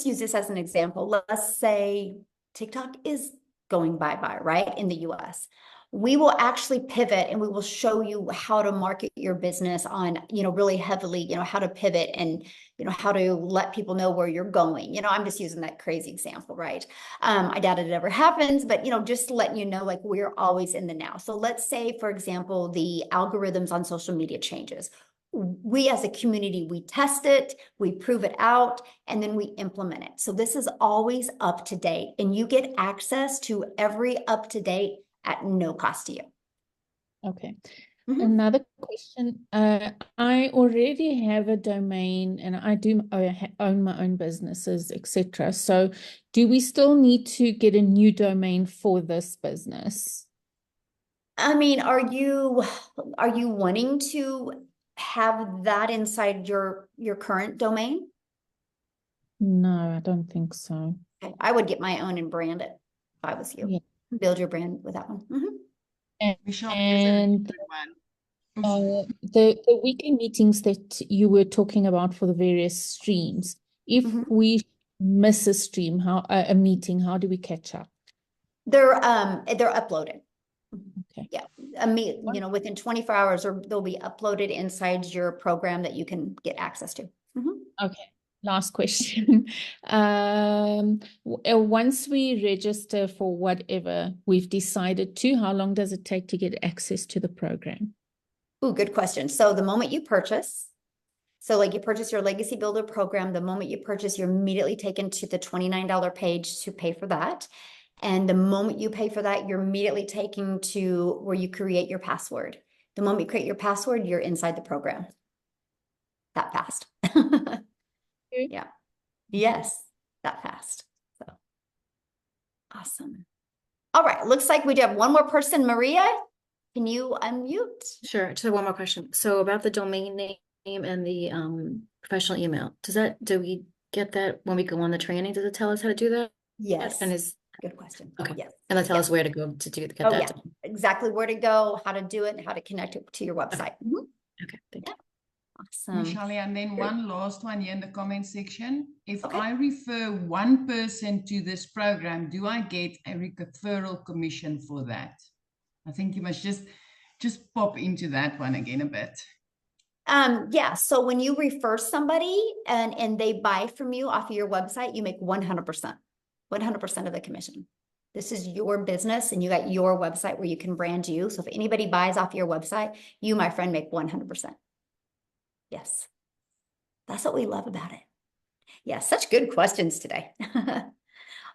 use this as an example. Let's say TikTok is going bye-bye, right? In the US. We will actually pivot and we will show you how to market your business on, really heavily, how to pivot and, how to let people know where you're going. I'm just using that crazy example, right? I doubt it ever happens, but, just letting you know, like we're always in the now. So let's say, for example, the algorithms on social media changes. We as a community, we test it, we prove it out, and then we implement it. So this is always up to date, and you get access to every up to date at no cost to you. Okay. Another question. I already have a domain and I do own my own businesses, etc. So do we still need to get a new domain for this business? I mean, are you wanting to have that inside your current domain? No, I don't think so. Okay. I would get my own and brand it if I was you. Yeah. Build your brand with that one. And the weekly meetings that you were talking about for the various streams, if we miss a stream, a meeting, how do we catch up? They're uploaded. Okay. Yeah, within 24 hours, or they'll be uploaded inside your program that you can get access to. Okay. Last question. Once we register for whatever we've decided to, how long does it take to get access to the program? Ooh, good question. So the moment you purchase, so like you purchase your Legacy Builder program, the moment you purchase, you're immediately taken to the $29 page to pay for that. And the moment you pay for that, you're immediately taken to where you create your password. The moment you create your password, you're inside the program. That fast. Yeah. Yes, that fast. So awesome. All right. Looks like we do have one more person. Maria, can you unmute? Sure. Just one more question. So about the domain name and the professional email, do we get that when we go on the training? Does it tell us how to do that? Yes. And is Good question. okay. Yes. And they'll tell Yeah. us where to go to get Oh, that yeah. done. Exactly where to go, how to do it, and how to connect it to your website. Mhm. Okay, thank you. Awesome. Michelle, and then one last one here in the comment section. If Okay. I refer one person to this program, do I get a referral commission for that? I think you must just pop into that one again a bit. Yeah, so when you refer somebody and they buy from you off of your website, you make 100%, 100% of the commission. This is your business and you got your website where you can brand you. So if anybody buys off your website, you, my friend, make 100%. Yes. That's what we love about it. Yeah, such good questions today.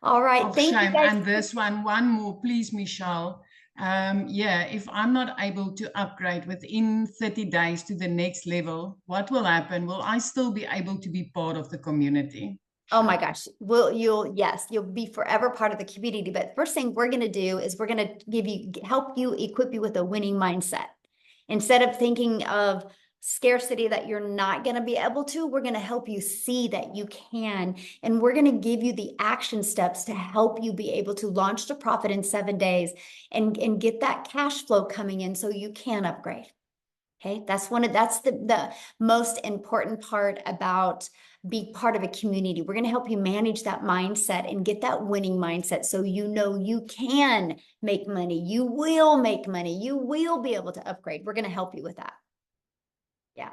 All right. Oh, Thank you shame. guys. And this one more, please, Michelle. Yeah, if I'm not able to upgrade within 30 days to the next level, what will happen? Will I still be able to be part of the community? Oh my gosh. Yes, you'll be forever part of the community. But first thing we're going to do is we're going to help you, equip you with a winning mindset. Instead of thinking of scarcity that you're not going to be able to, we're going to help you see that you can. And we're going to give you the action steps to help you be able to launch to profit in 7 days and get that cash flow coming in so you can upgrade. Okay, that's the most important part about being part of a community. We're going to help you manage that mindset and get that winning mindset so you know you can make money. You will make money. You will be able to upgrade. We're going to help you with that. Yeah.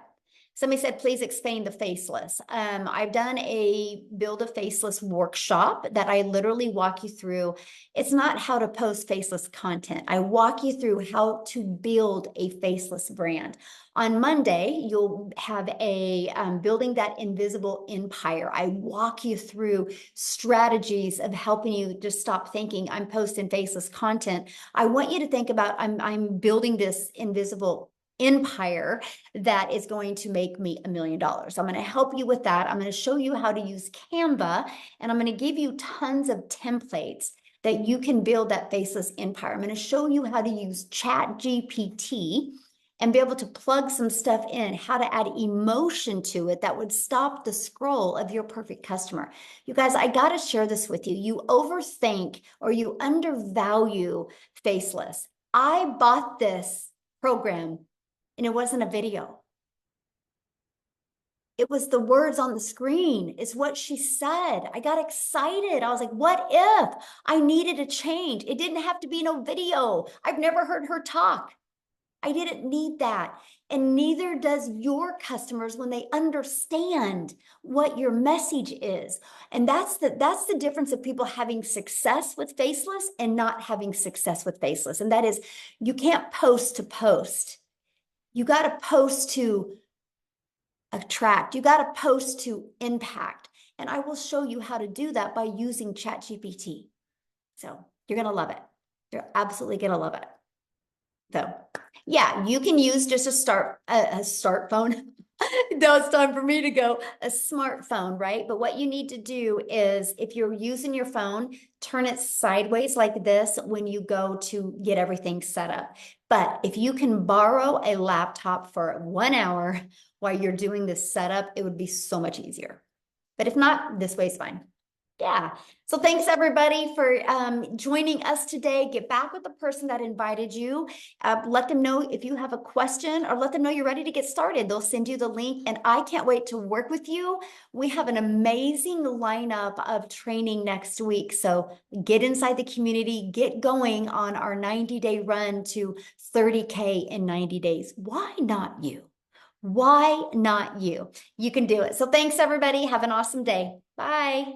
Somebody said, please explain the faceless. I've done a build a faceless workshop that I literally walk you through. It's not how to post faceless content. I walk you through how to build a faceless brand. On Monday, you'll have a building that invisible empire. I walk you through strategies of helping you just stop thinking I'm posting faceless content. I want you to think about I'm building this invisible empire that is going to make me $1 million. I'm going to help you with that. I'm going to show you how to use Canva, and I'm going to give you tons of templates that you can build that faceless empire. I'm going to show you how to use ChatGPT and be able to plug some stuff in, how to add emotion to it that would stop the scroll of your perfect customer. You guys, I got to share this with you. You overthink or you undervalue faceless. I bought this program and it wasn't a video. It was the words on the screen. It's what she said. I got excited. I was like, what if I needed a change? It didn't have to be no video. I've never heard her talk. I didn't need that. And neither does your customers when they understand what your message is. And that's the difference of people having success with faceless and not having success with faceless. And that is, you can't post to post. You got to post to attract. You got to post to impact. And I will show you how to do that by using ChatGPT. So you're going to love it. You're absolutely going to love it. So yeah, you can use just a start phone. Now it's time for me to go, a smartphone, right? But what you need to do is if you're using your phone, turn it sideways like this when you go to get everything set up. But if you can borrow a laptop for 1 hour while you're doing this setup, it would be so much easier. But if not, this way is fine. Yeah. So thanks everybody for joining us today. Get back with the person that invited you. Let them know if you have a question or let them know you're ready to get started. They'll send you the link and I can't wait to work with you. We have an amazing lineup of training next week. So get inside the community, get going on our 90-day run to 30K in 90 days. Why not you? Why not you? You can do it. So thanks everybody. Have an awesome day. Bye.